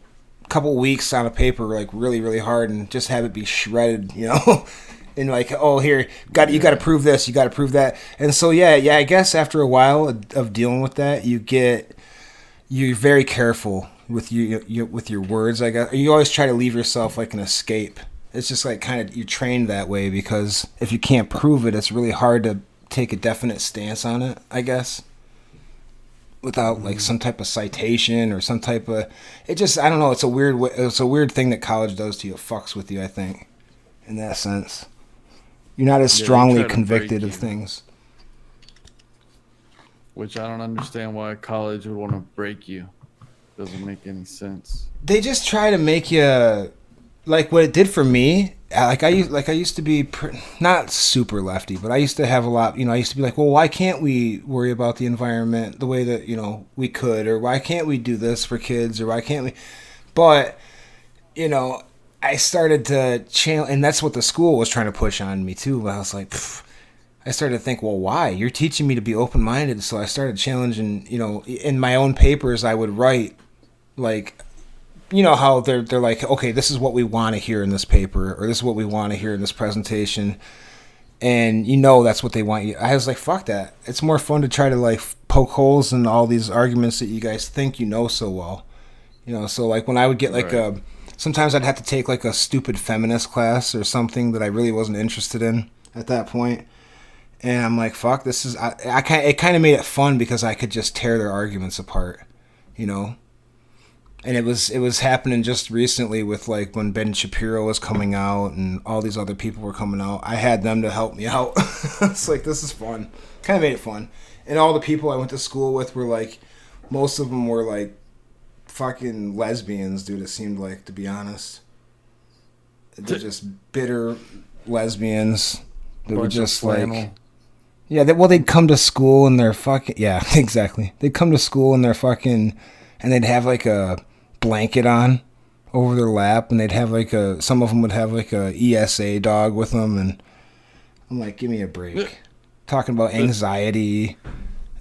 couple weeks on a paper like really really hard and just have it be shredded, and like, oh, here you got to prove this, you got to prove that. And so yeah, I guess after a while of dealing with that, you're very careful with with your words. I guess you always try to leave yourself like an escape. It's just like kind of you're trained that way because if you can't prove it, it's really hard to take a definite stance on it, I guess. Without like some type of citation or some type of, I don't know. It's a weird thing that college does to you. It fucks with you, I think, in that sense. You're not as strongly convicted of things. Which I don't understand why college would want to break you. Doesn't make any sense. They just try to make you, like what it did for me. I used to be not super lefty, but I used to have a lot. I used to be like, well, why can't we worry about the environment the way that we could, or why can't we do this for kids, or why can't we? But I started to challenge, and that's what the school was trying to push on me too. But I was like, I started to think, well, why? You're teaching me to be open-minded, so I started challenging. In my own papers, I would write like. How they're like, okay, this is what we want to hear in this paper, or this is what we want to hear in this presentation, and that's what they want you. I was like, fuck that. It's more fun to try to like poke holes in all these arguments that you guys think so well. So like when I would get like sometimes I'd have to take like a stupid feminist class or something that I really wasn't interested in at that point, and I'm like, fuck, this is it kind of made it fun because I could just tear their arguments apart, And it was happening just recently with like when Ben Shapiro was coming out and all these other people were coming out. I had them to help me out. It's like, this is fun. Kind of made it fun. And all the people I went to school with were like, most of them were like fucking lesbians, dude, it seemed like, to be honest. They're just bitter lesbians. They were just like... Yeah, they'd come to school and they're fucking... Yeah, exactly. They'd come to school and they're fucking... And they'd have like a blanket on over their lap, and they'd have like some of them would have like a ESA dog with them, and I'm like, give me a break. Talking about anxiety.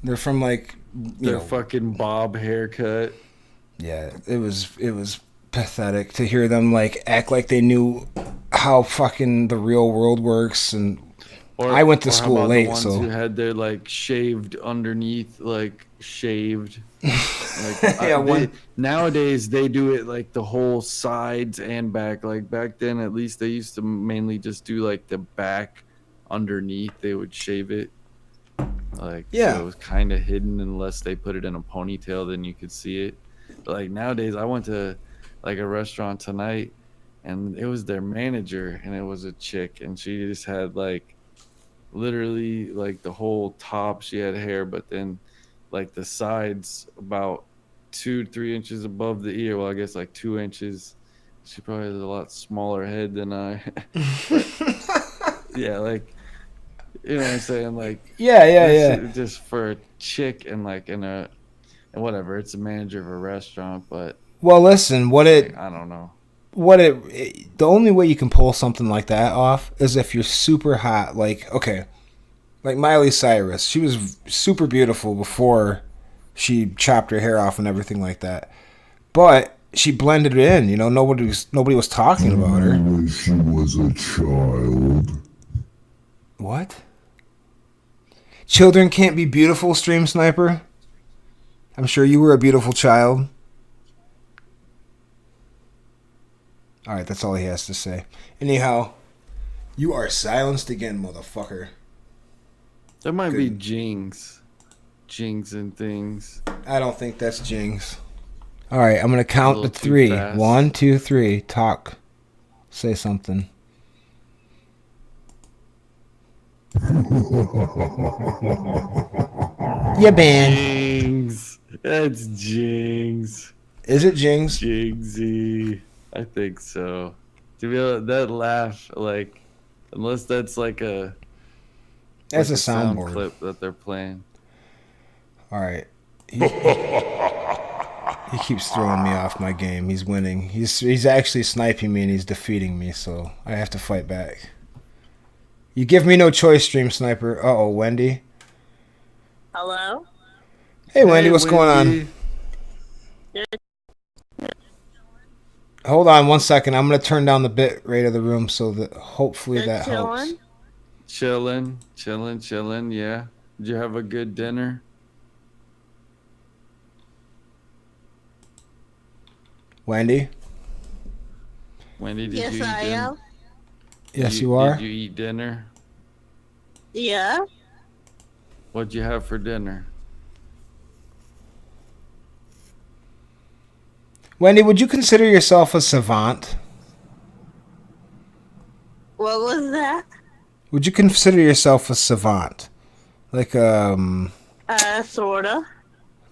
They're from like their fucking bob haircut. Yeah, it was pathetic to hear them like act like they knew how fucking the real world works. And I went to school late, the ones so who had their like shaved underneath, like shaved. Like, yeah, nowadays they do it like the whole sides and back. Like back then, at least they used to mainly just do like the back underneath. They would shave it. Like, yeah, so it was kind of hidden unless they put it in a ponytail, then you could see it. But like nowadays, I went to like a restaurant tonight, and it was their manager, and it was a chick, and she just had like literally like the whole top. She had hair, but then like the sides about 2-3 inches above the ear. Well, I guess like 2 inches. She probably has a lot smaller head than I. But, yeah, like, you know what I'm saying? Like, yeah. just for a chick and like and whatever. It's a manager of a restaurant, but Well, listen, I don't know. The only way you can pull something like that off is if you're super hot. Like, okay, like Miley Cyrus, she was super beautiful before she chopped her hair off and everything like that. But she blended it in, you know. Nobody was talking about her. When she was a child. What? Children can't be beautiful, Stream Sniper? I'm sure you were a beautiful child. Alright, that's all he has to say. Anyhow, you are silenced again, motherfucker. There might be jings and things. I don't think that's jings. Alright, I'm going to count to 3. Fast. 1, 2, 3. Talk. Say something. You banned. Jings. That's jings. Is it jings? Jingsy. I think so. To be able that laugh, like, unless that's like a That's like a sound soundboard clip that they're playing. All right. He keeps throwing me off my game. He's winning. He's actually sniping me and he's defeating me, so I have to fight back. You give me no choice, Stream Sniper. Uh-oh, Wendy. Hello? Hey, Wendy, what's going on? Hold on 1 second. I'm going to turn down the bit rate of the room so that hopefully that helps. Chilling. Yeah. Did you have a good dinner? Wendy, did Yes, you eat I dinner? am. Yes, you are. Did you eat dinner? Yeah. What'd you have for dinner? Wendy, would you consider yourself a savant? What was that? Would you consider yourself a savant? Like, Sorta.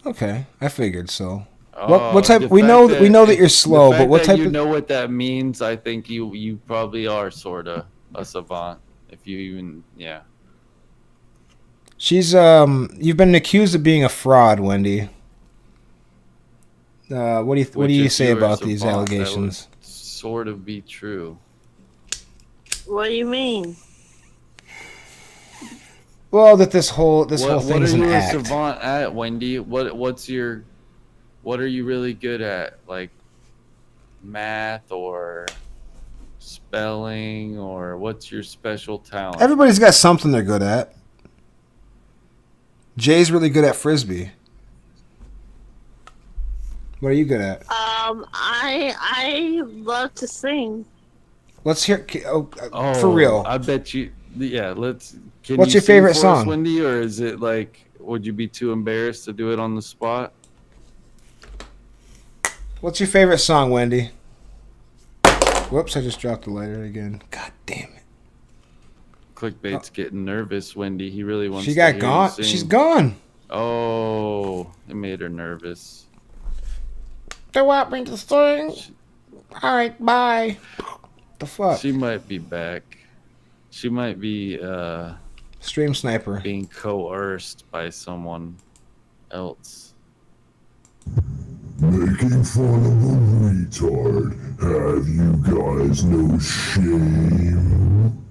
Okay, I figured so. Oh, What type? We know that you're slow, but what type you of? know what that means? I think you probably are sorta a savant, if you even She's You've been accused of being a fraud, Wendy. What do you say about these allegations? That would sort of be true. What do you mean? Well, that this whole thing is an act. What are you a savant at, Wendy? What are you really good at? Like math or spelling, or what's your special talent? Everybody's got something they're good at. Jay's really good at frisbee. What are you good at? I love to sing. Let's hear. For real. I bet you. Yeah, let's. What's your favorite song, Wendy? Or is it like? Would you be too embarrassed to do it on the spot? What's your favorite song, Wendy? Whoops! I just dropped the lighter again. God damn it! Clickbait's getting nervous, Wendy. He really wants. She got gone. She's gone. Oh, it made her nervous. They want me to sing. All right, bye. The fuck? She might be back. She might be Stream Sniper being coerced by someone else. Making fun of a retard. Have you guys no shame?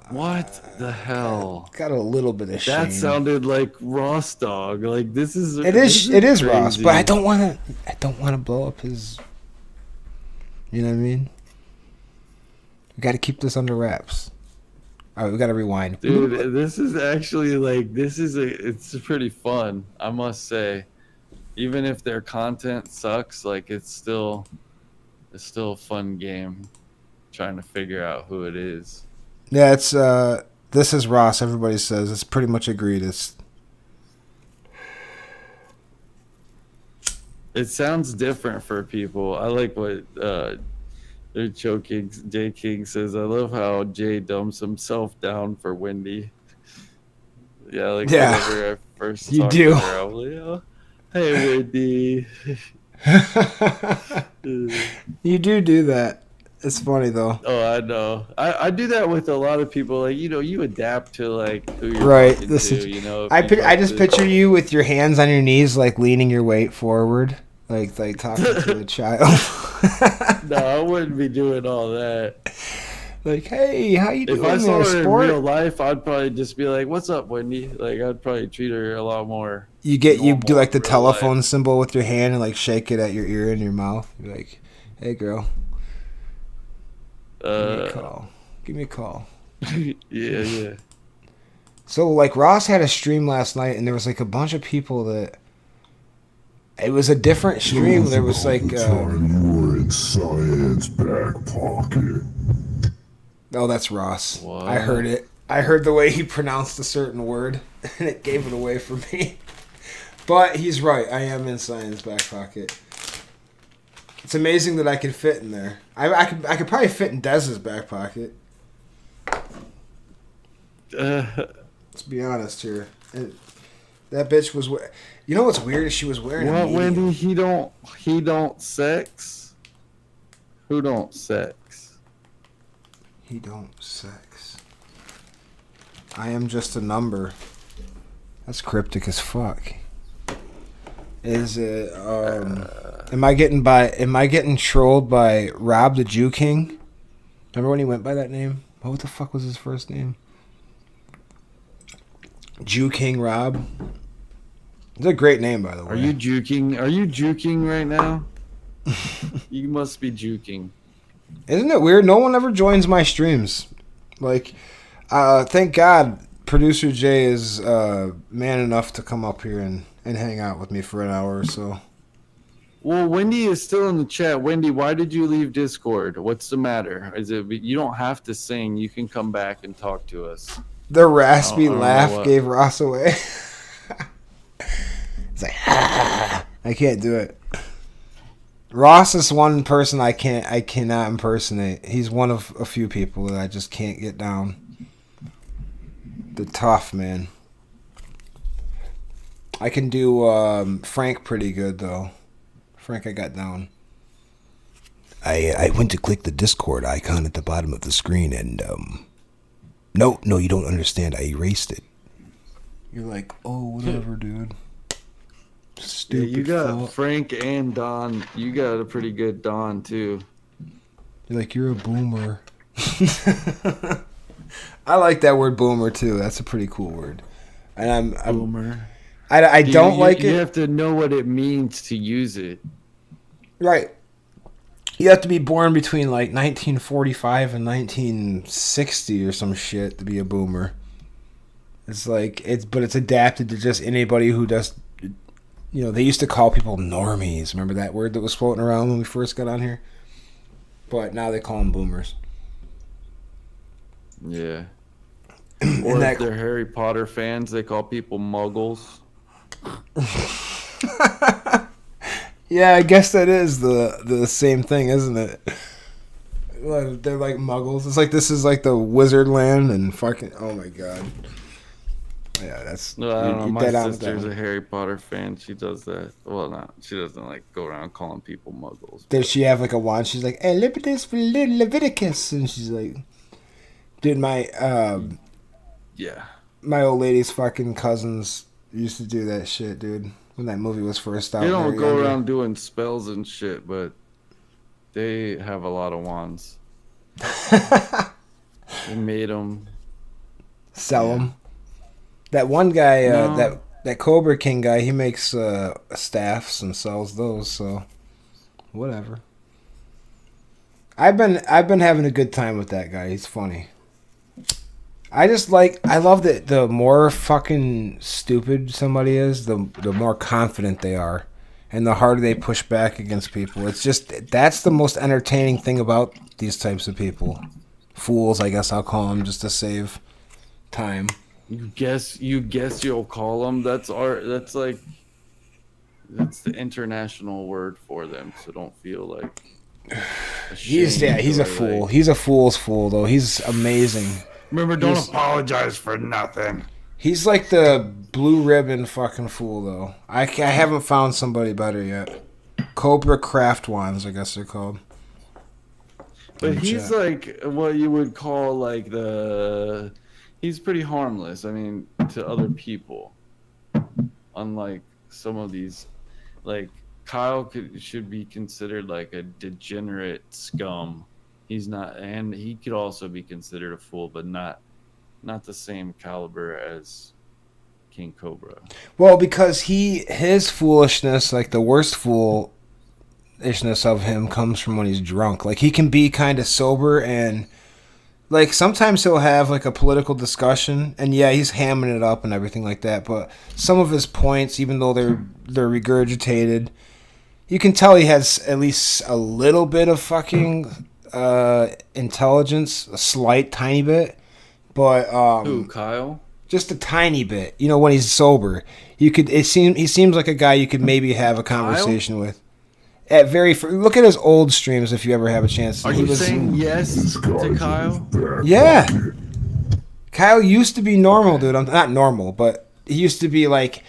What the hell? Got a little bit of shame. That sounded like Ross Dog. Like this is. It is Ross, but I don't want to blow up his. You know what I mean? We got to keep this under wraps. All right, we got to rewind. Dude, this is actually it's pretty fun, I must say. Even if their content sucks, like it's still a fun game. Trying to figure out who it is. Yeah, it's this is Ross. Everybody says it's pretty much agreed. It sounds different for people. I like what Jay King says. I love how Jay dumbs himself down for Wendy. Whenever I first you talked do. to her, I was like, Hey, Wendy. You do that. It's funny though. Oh, I know. I do that with a lot of people. Like, you adapt to like who you're Right. talking This to. is. If I you talk I just to- picture you with your hands on your knees, like leaning your weight forward, like talking to a child. No, I wouldn't be doing all that. Like, hey, how you doing If I saw there, her in sport? real life, I'd probably just be like, "What's up, Wendy?" Like, I'd probably treat her a lot more. You do like the in real telephone life. symbol with your hand and like shake it at your ear and your mouth. You're like, hey girl, give me a call. Give me a call. Yeah. So like Ross had a stream last night and there was like a bunch of people that it was a different stream. There was like time you were in Science back pocket. oh, that's Ross. What? I heard it. I heard the way he pronounced a certain word and it gave it away for me. But he's right. I am in Science back pocket. It's amazing that I can fit in there. I could probably fit in Dez's back pocket. Let's be honest here. That bitch was. You know what's weird is she was wearing. What, a medium. Wendy? He don't sex. Who don't sex? He don't sex. I am just a number. That's cryptic as fuck. Is it? Am I getting trolled by Rob the Jew King? Remember when he went by that name? What the fuck was his first name? Jew King Rob. It's a great name, by the way. Are you juking? Are you juking right now? You must be juking. Isn't it weird? No one ever joins my streams. Like, thank God, producer Jay is man enough to come up here and hang out with me for an hour or so. Well, Wendy is still in the chat. Wendy, why did you leave Discord? What's the matter? Is it you don't have to sing? You can come back and talk to us. The raspy I don't know laugh what. gave Ross away. It's like, I can't do it. Ross is one person I cannot impersonate. He's one of a few people that I just can't get down. The tough man. I can do Frank pretty good though. Frank I got down. I went to click the Discord icon at the bottom of the screen and no, you don't understand. I erased it. You're like, oh, whatever, dude. Yeah, Stupid. you got fuck. Frank and Don. You got a pretty good Don too. You're like, you're a boomer. I like that word boomer too. That's a pretty cool word. And I'm Boomer. I don't like You it. have to know what it means to use it. Right. You have to be born between like 1945 and 1960 or some shit to be a boomer. It's like but it's adapted to just anybody who does. You know, they used to call people normies. Remember that word that was floating around when we first got on here? But now they call them boomers. Yeah. Or if they're Harry Potter fans, they call people muggles. Yeah, I guess that is the same thing, isn't it? Like, they're like muggles. It's like this is like the wizard land and fucking oh my god. Yeah, that's No, I don't know. you're My dead on with sister's that. a Harry Potter fan. She does that. Well, not. She doesn't like go around calling people muggles. Does she have like a wand? She's like, hey, Leviticus, and she's like, dude, Yeah. my old lady's fucking cousins used to do that shit, dude. When that movie was first out. They don't when they were go younger. around doing spells and shit, but they have a lot of wands. They made them. Sell them. That one guy, No. that Cobra King guy, he makes staffs and sells those. So, whatever. I've been having a good time with that guy. He's funny. I love that the more fucking stupid somebody is, the more confident they are, and the harder they push back against people. It's just that's the most entertaining thing about these types of people. Fools, I guess I'll call them, just to save time. You guess you'll call them. That's the international word for them. So don't feel like He's a fool. He's a fool's fool though. He's amazing. Remember, don't apologize for nothing. He's like the blue ribbon fucking fool, though. I haven't found somebody better yet. Cobra Craft Wands, I guess they're called. But he's like what you would call like he's pretty harmless. I mean, to other people. Unlike some of these, like Kyle should be considered like a degenerate scum. He's not, and he could also be considered a fool, but not the same caliber as King Cobra. Well, because his foolishness, like the worst foolishness of him, comes from when he's drunk. Like he can be kind of sober and like sometimes he'll have like a political discussion, and yeah, he's hamming it up and everything like that. But some of his points, even though they're regurgitated, you can tell he has at least a little bit of fucking intelligence, a slight, tiny bit. But who, Kyle? Just a tiny bit. You know, when he's sober, he seems like a guy you could maybe have a conversation with. Look at his old streams if you ever have a chance. Are you saying yes to Kyle? Yeah. Kyle used to be normal, dude. I'm not normal, but he used to be like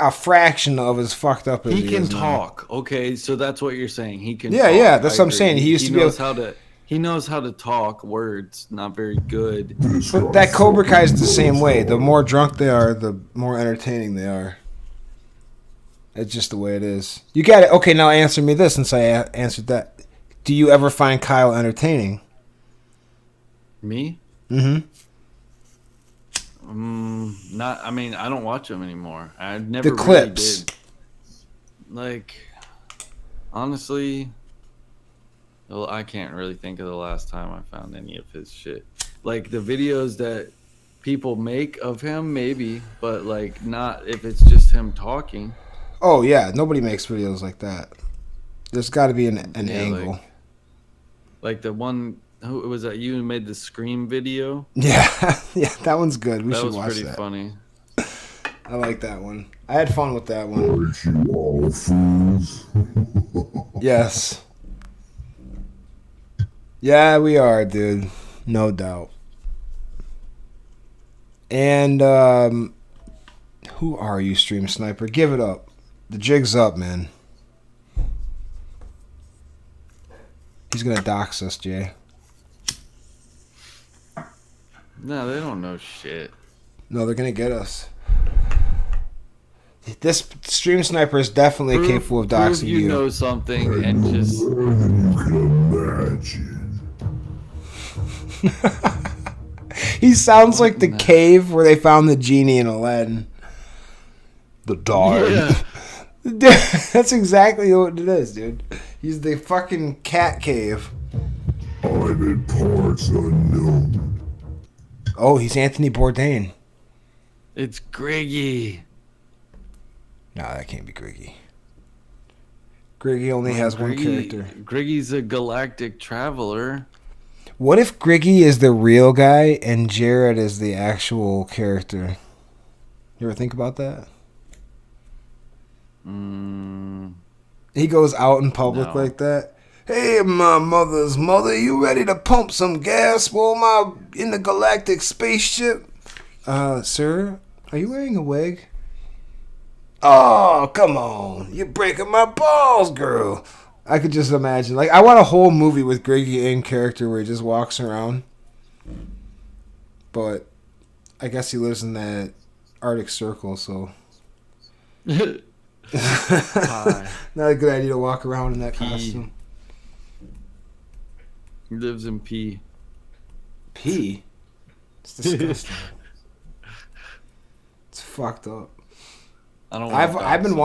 a fraction of as fucked up as he can is now. talk. Okay, so that's what you're saying. He can. Yeah, talk. yeah. That's what I'm saying. He used to be able. He knows how to talk words. Not very good. But that Cobra Kai is the same way. The more drunk they are, the more entertaining they are. It's just the way it is. You got it. Okay, now answer me this since I answered that. Do you ever find Kyle entertaining? Me? Mm-hmm. Not. I mean, I don't watch him anymore. I never. The clips. Really did. Like, honestly, well, I can't really think of the last time I found any of his shit. Like the videos that people make of him, maybe, but like not if it's just him talking. Oh yeah, nobody makes videos like that. There's got to be an angle. Like the one, who was that? You who made the Scream video? Yeah, yeah, that one's good. We should watch that. That was pretty funny. I like that one. I had fun with that one. Aren't you all fools? Yes. Yeah, we are, dude. No doubt. And who are you, Stream Sniper? Give it up. The jig's up, man. He's gonna dox us, Jay. No, they don't know shit. No, they're gonna get us. This Stream Sniper is definitely capable of doxing you. You know something and just. You can imagine. He sounds like the cave where they found the genie in Aladdin. The dark. Yeah. That's exactly what it is, dude. He's the fucking cat cave. I'm in parts unknown. Oh, he's Anthony Bourdain. It's Greggy. Nah, that can't be Greggy. Greggy only has one character. Greggy's a galactic traveler. What if Greggy is the real guy and Jared is the actual character? You ever think about that? He goes out in public like that. Hey, my mother's mother, you ready to pump some gas while I'm in the galactic spaceship? Sir, are you wearing a wig? Oh, come on. You're breaking my balls, girl. I could just imagine. Like, I want a whole movie with Greggy in character where he just walks around. But I guess he lives in that Arctic Circle, so... Not a good idea to walk around in that costume. He lives in pee. Pee? It's disgusting. It's fucked up. I don't. I've been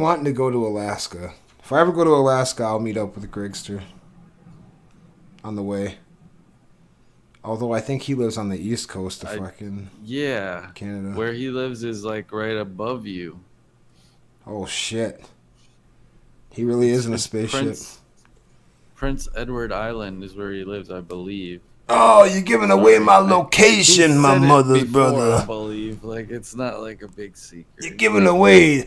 wanting to go to Alaska. If I ever go to Alaska, I'll meet up with Grigster on the way. Although I think he lives on the East Coast of fucking Canada. Where he lives is like right above you. Oh shit! He really is in a spaceship. Prince Edward Island is where he lives, I believe. Oh, you're giving away my location, my mother's brother. I believe, like it's not like a big secret. You're giving away.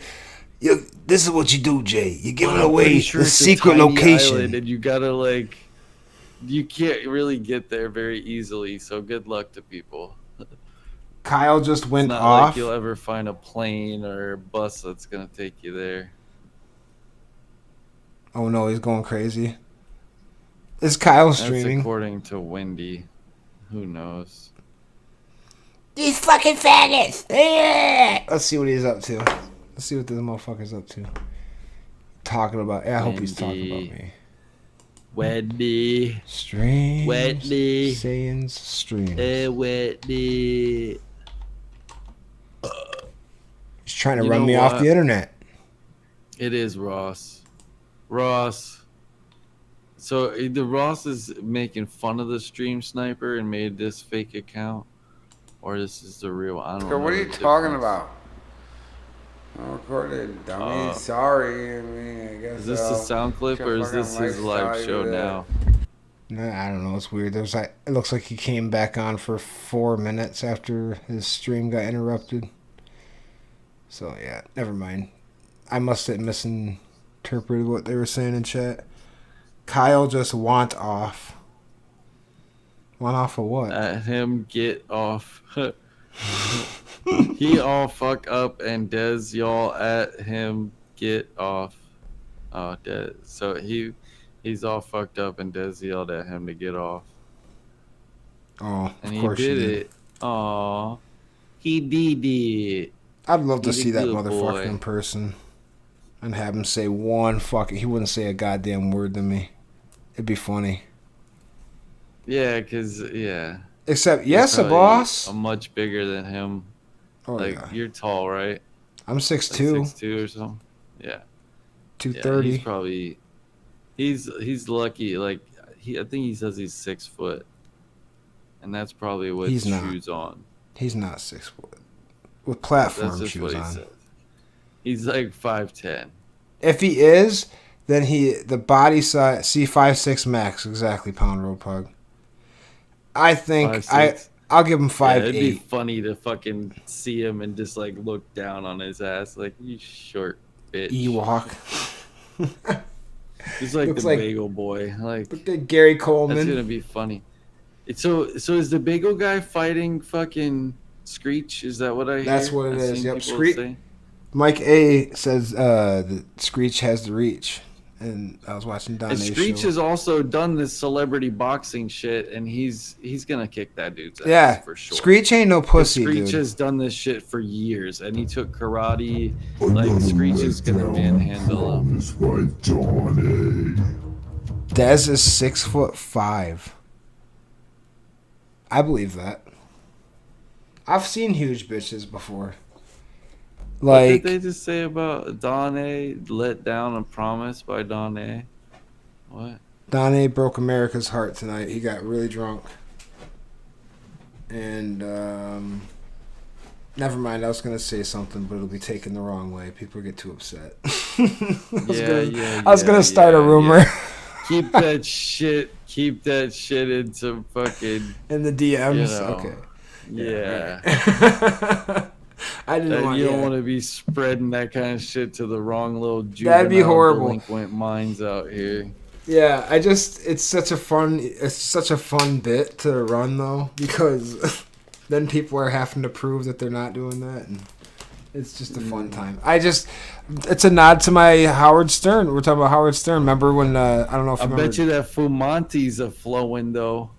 This is what you do, Jay. You're giving away the secret location, and you gotta like, you can't really get there very easily. So good luck to people. Kyle just It's went not off. like you'll ever find a plane or a bus that's gonna take you there. Oh no, he's going crazy. Is Kyle streaming? That's according to Wendy. Who knows? These fucking faggots! Yeah! Let's see what he's up to. Let's see what this motherfucker's up to. Talking about. Yeah, I hope he's talking about me. Wendy. Streams. Wendy. Sayings. Streams. Wendy. He's trying to run me off the internet. It is Ross. Ross. So either Ross is making fun of the stream sniper and made this fake account, or this is the real. I don't know. What are you talking about? I recorded, dummy. Sorry. I mean, I guess. Is this a sound clip or is this his live show now? Nah, I don't know. It's weird. There's like, it looks like he came back on for 4 minutes after his stream got interrupted. So yeah, never mind. I must have misinterpreted what they were saying in chat. Kyle just want off. Want off of what? At him get off. He all fuck up and Dez y'all at him get off. Oh, Dez. So he's all fucked up and Dez yelled at him to get off. Oh, and of course he did it. Aw, he did it. I'd love to He's a see that good motherfucker boy. in person and have him say one fucking. He wouldn't say a goddamn word to me. It'd be funny. Yeah, cause yeah. Except, You're yes, a probably boss. I'm much bigger than him. Oh, like yeah. you're tall, right? I'm 6'2". Like 6'2" or something. Yeah. 230. Yeah, he's probably he's lucky. Like I think he says he's 6 foot, and that's probably with He's not. shoes on. He's not 6 foot. With platform That's just what shoes he on. says. He's like 5'10". If he is, then the body size. See, 5'6" max exactly. Pound Road Pug. I think 5'6". I'll give him Yeah, 5'8". it'd be funny to fucking see him and just like look down on his ass like you short bitch. Ewok. He's like Looks the like- bagel boy. Like Gary Coleman. that's gonna be funny. So is the bagel guy fighting fucking Screech? Is that what I hear? That's what it I've is. seen Yep. people Screech. say. Mike A says that Screech has the reach, and I was watching And Donnie's Screech show. has also done this celebrity boxing shit, and he's gonna kick that dude's ass Yeah, for sure. Screech ain't no pussy, Screech dude. has done this shit for years, and he took karate. Like Screech is gonna manhandle him. Dez is 6'5". I believe that. I've seen huge bitches before. What Like, did they just say about Don A? Let down a promise by Don A. What? Donnie broke America's heart tonight. He got really drunk. And, never mind. I was going to say something, but it'll be taken the wrong way. People get too upset. I was going to start a rumor. Yeah. Keep that shit. Keep that shit into fucking. In the DMs? You know, Okay. Yeah. I didn't want You don't yeah. want to be spreading that kind of shit to the wrong little That'd be juvenile horrible. delinquent minds out here. Yeah, it's such a fun bit to run though, because then people are having to prove that they're not doing that, and it's just a fun time. It's a nod to my Howard Stern. We're talking about Howard Stern. Remember when I don't know if you I remember. bet you that Fumanti's a flowing though.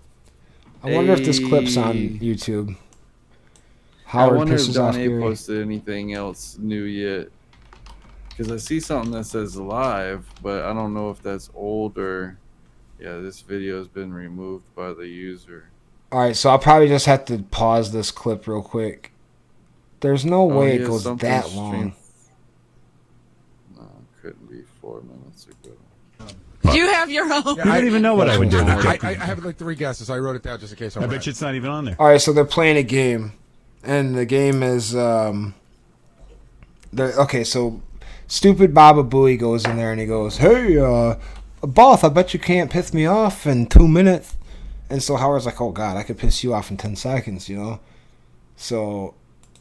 I wonder if this clip's on Hey. YouTube. I Howard wonder if pisses off Don A Gary. posted anything else new yet. Because I see something that says live, but I don't know if that's old or. Yeah, this video has been removed by the user. All right, so I'll probably just have to pause this clip real quick. There's no way it yeah, goes something that streamed- long. No, it couldn't be 4 minutes ago. Do you have your own? You don't even know what I would do. I have like 3 guesses. I wrote it down just in case. I bet you it's not even on there. All right, so they're playing a game, and the game is okay. So stupid Baba Booey goes in there and he goes, "Hey, boss, I bet you can't piss me off in 2 minutes." And so Howard's like, "Oh God, I could piss you off in 10 seconds," you know. So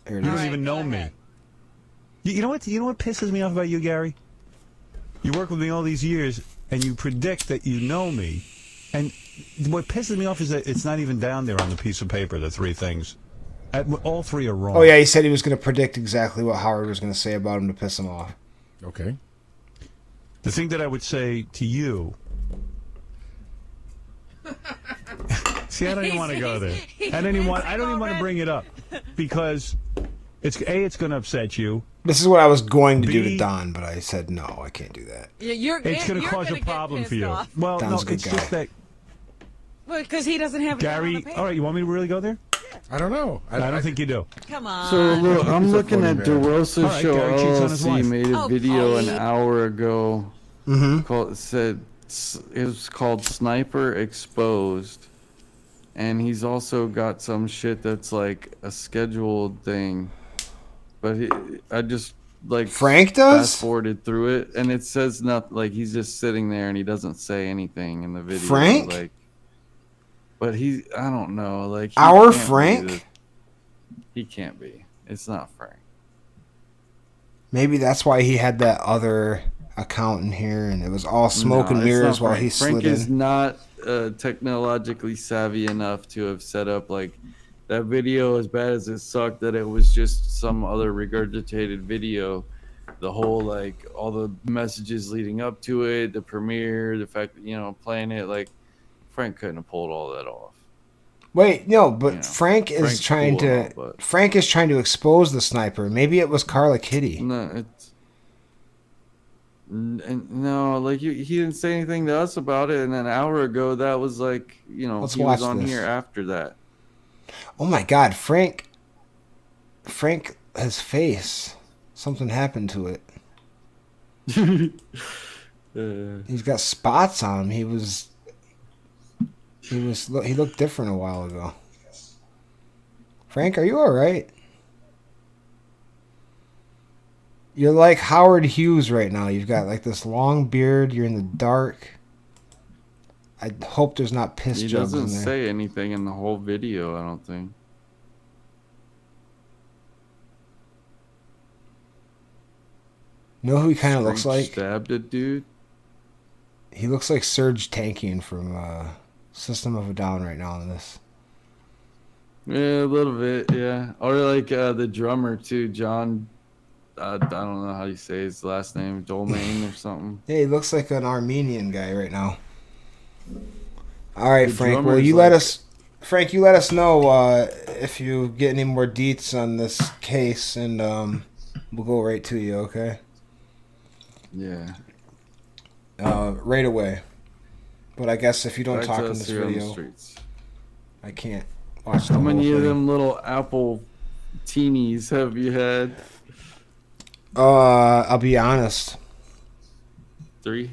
here it You is. don't even know me. You know what? You know what pisses me off about you, Gary? You work with me all these years, and you predict that you know me, and what pisses me off is that it's not even down there on the piece of paper. The 3 things. All three are wrong. Oh yeah, he said he was going to predict exactly what Howard was going to say about him to piss him off. Okay. The thing that I would say to you. See, I don't even want to go there. I don't even want to bring it up because it's going to upset you. This is what I was going to do to Don, but I said no, I can't do that. It's going to cause a problem for you. Off. Well, Don's no, it's just that. Well, because he doesn't have Gary, all right, you want me to really go there? I don't know. I don't think you do. Come on. So look, I'm looking at DeRosa All right, Show Gary cheats on his LLC wife. made a Oh, video an Paulie. hour ago. Mm-hmm. It was called Sniper Exposed, and he's also got some shit that's like a scheduled thing. But I just like Frank does? fast forwarded through it, and it says nothing. Like he's just sitting there and he doesn't say anything in the video. Frank? Like, but I don't know. Like Our can't be Frank? he can't be. It's not Frank. Maybe that's why he had that other account in here, and it was all smoke and No, it's mirrors not while Frank. he Frank slid is in. not technologically savvy enough to have set up like that video. As bad as it sucked, that it was just some other regurgitated video. The whole like all the messages leading up to it, the premiere, the fact that playing it, like Frank couldn't have pulled all that off. Wait, no, but Frank is Frank's trying cool and to. all, but- Frank is trying to expose the sniper. Maybe it was Carla Kitty. No, no, like he didn't say anything to us about it, and an hour ago that was like Let's he watch was on this. here after that. Oh my God, Frank, his face. Something happened to it. He's got spots on him. He looked different a while ago. Frank, are you all right? You're like Howard Hughes right now. You've got like this long beard. You're in the dark. I hope there's not piss He jugs in doesn't there. say anything in the whole video, I don't think. You know who he kind of looks like? Stabbed a dude. He looks like Serge Tankian from System of a Down right now in this. Yeah, a little bit, yeah. Or like the drummer too, John. I don't know how you say his last name, Dolmain or something. Yeah, he looks like an Armenian guy right now. All right, The Frank. Well, drummer's you like- let us know if you get any more deets on this case, and we'll go right to you. Okay. Yeah. Right away. But I guess if you don't Back talk to in us this here on the video, streets. I can't watch the How whole many of thing. them little apple teenies have you had? I'll be honest. 3?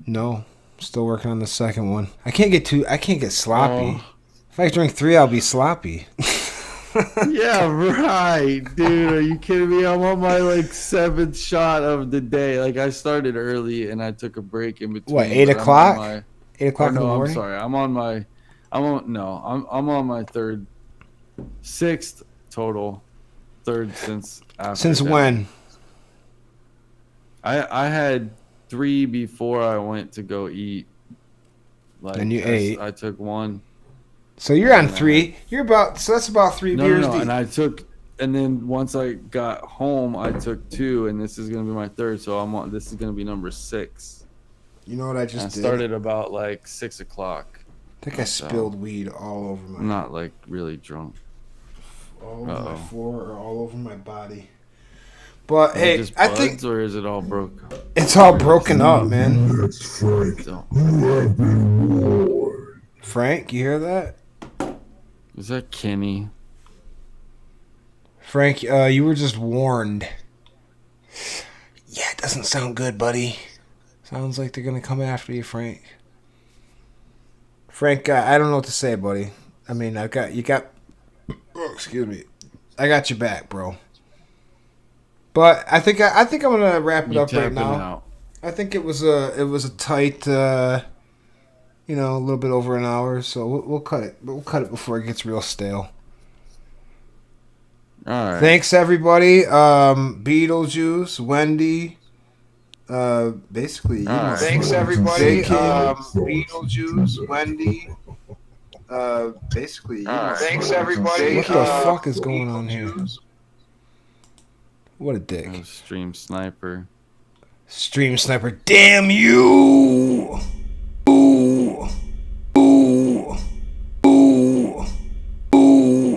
No, still working on the second one. I can't get sloppy. Oh. If I drink 3, I'll be sloppy. Yeah, right, dude. Are you kidding me? I'm on my like 7th shot of the day. Like I started early and I took a break in between. What, 8 but I'm o'clock? on 8 o'clock in the morning? I'm sorry. I'm on my 3rd, 6th total. 3rd since after. Since that. when? I had 3 before I went to go eat. Like And you ate. I took 1. So you're on 3. So that's about 3 beers No, deep. and then once I got home, I took 2, and this is gonna be my 3rd. So this is gonna be number 6. You know what I just I did? started about like 6 o'clock. I think I spilled weed all over my. I'm not like really drunk. All over my floor or all over my body. But Is it hey, just I buds, think or is it all broke? it's all broken up, man. That's Frank. You have been warned. Frank, you hear that? Is that Kenny? Frank, you were just warned. Yeah, it doesn't sound good, buddy. Sounds like they're gonna come after you, Frank. Frank, I don't know what to say, buddy. I mean, oh, excuse me. I got your back, bro. But I think I'm gonna wrap it You up right tapping now. out. I think it was a tight, a little bit over an hour. So we'll cut it. We'll cut it before it gets real stale. All right. Thanks everybody. Beetlejuice, Wendy. Basically, you All know, right. thanks everybody. Beetlejuice, Wendy. Basically. Thanks, everybody. What the fuck is going on here? What a dick. Stream sniper. Stream sniper. Damn you!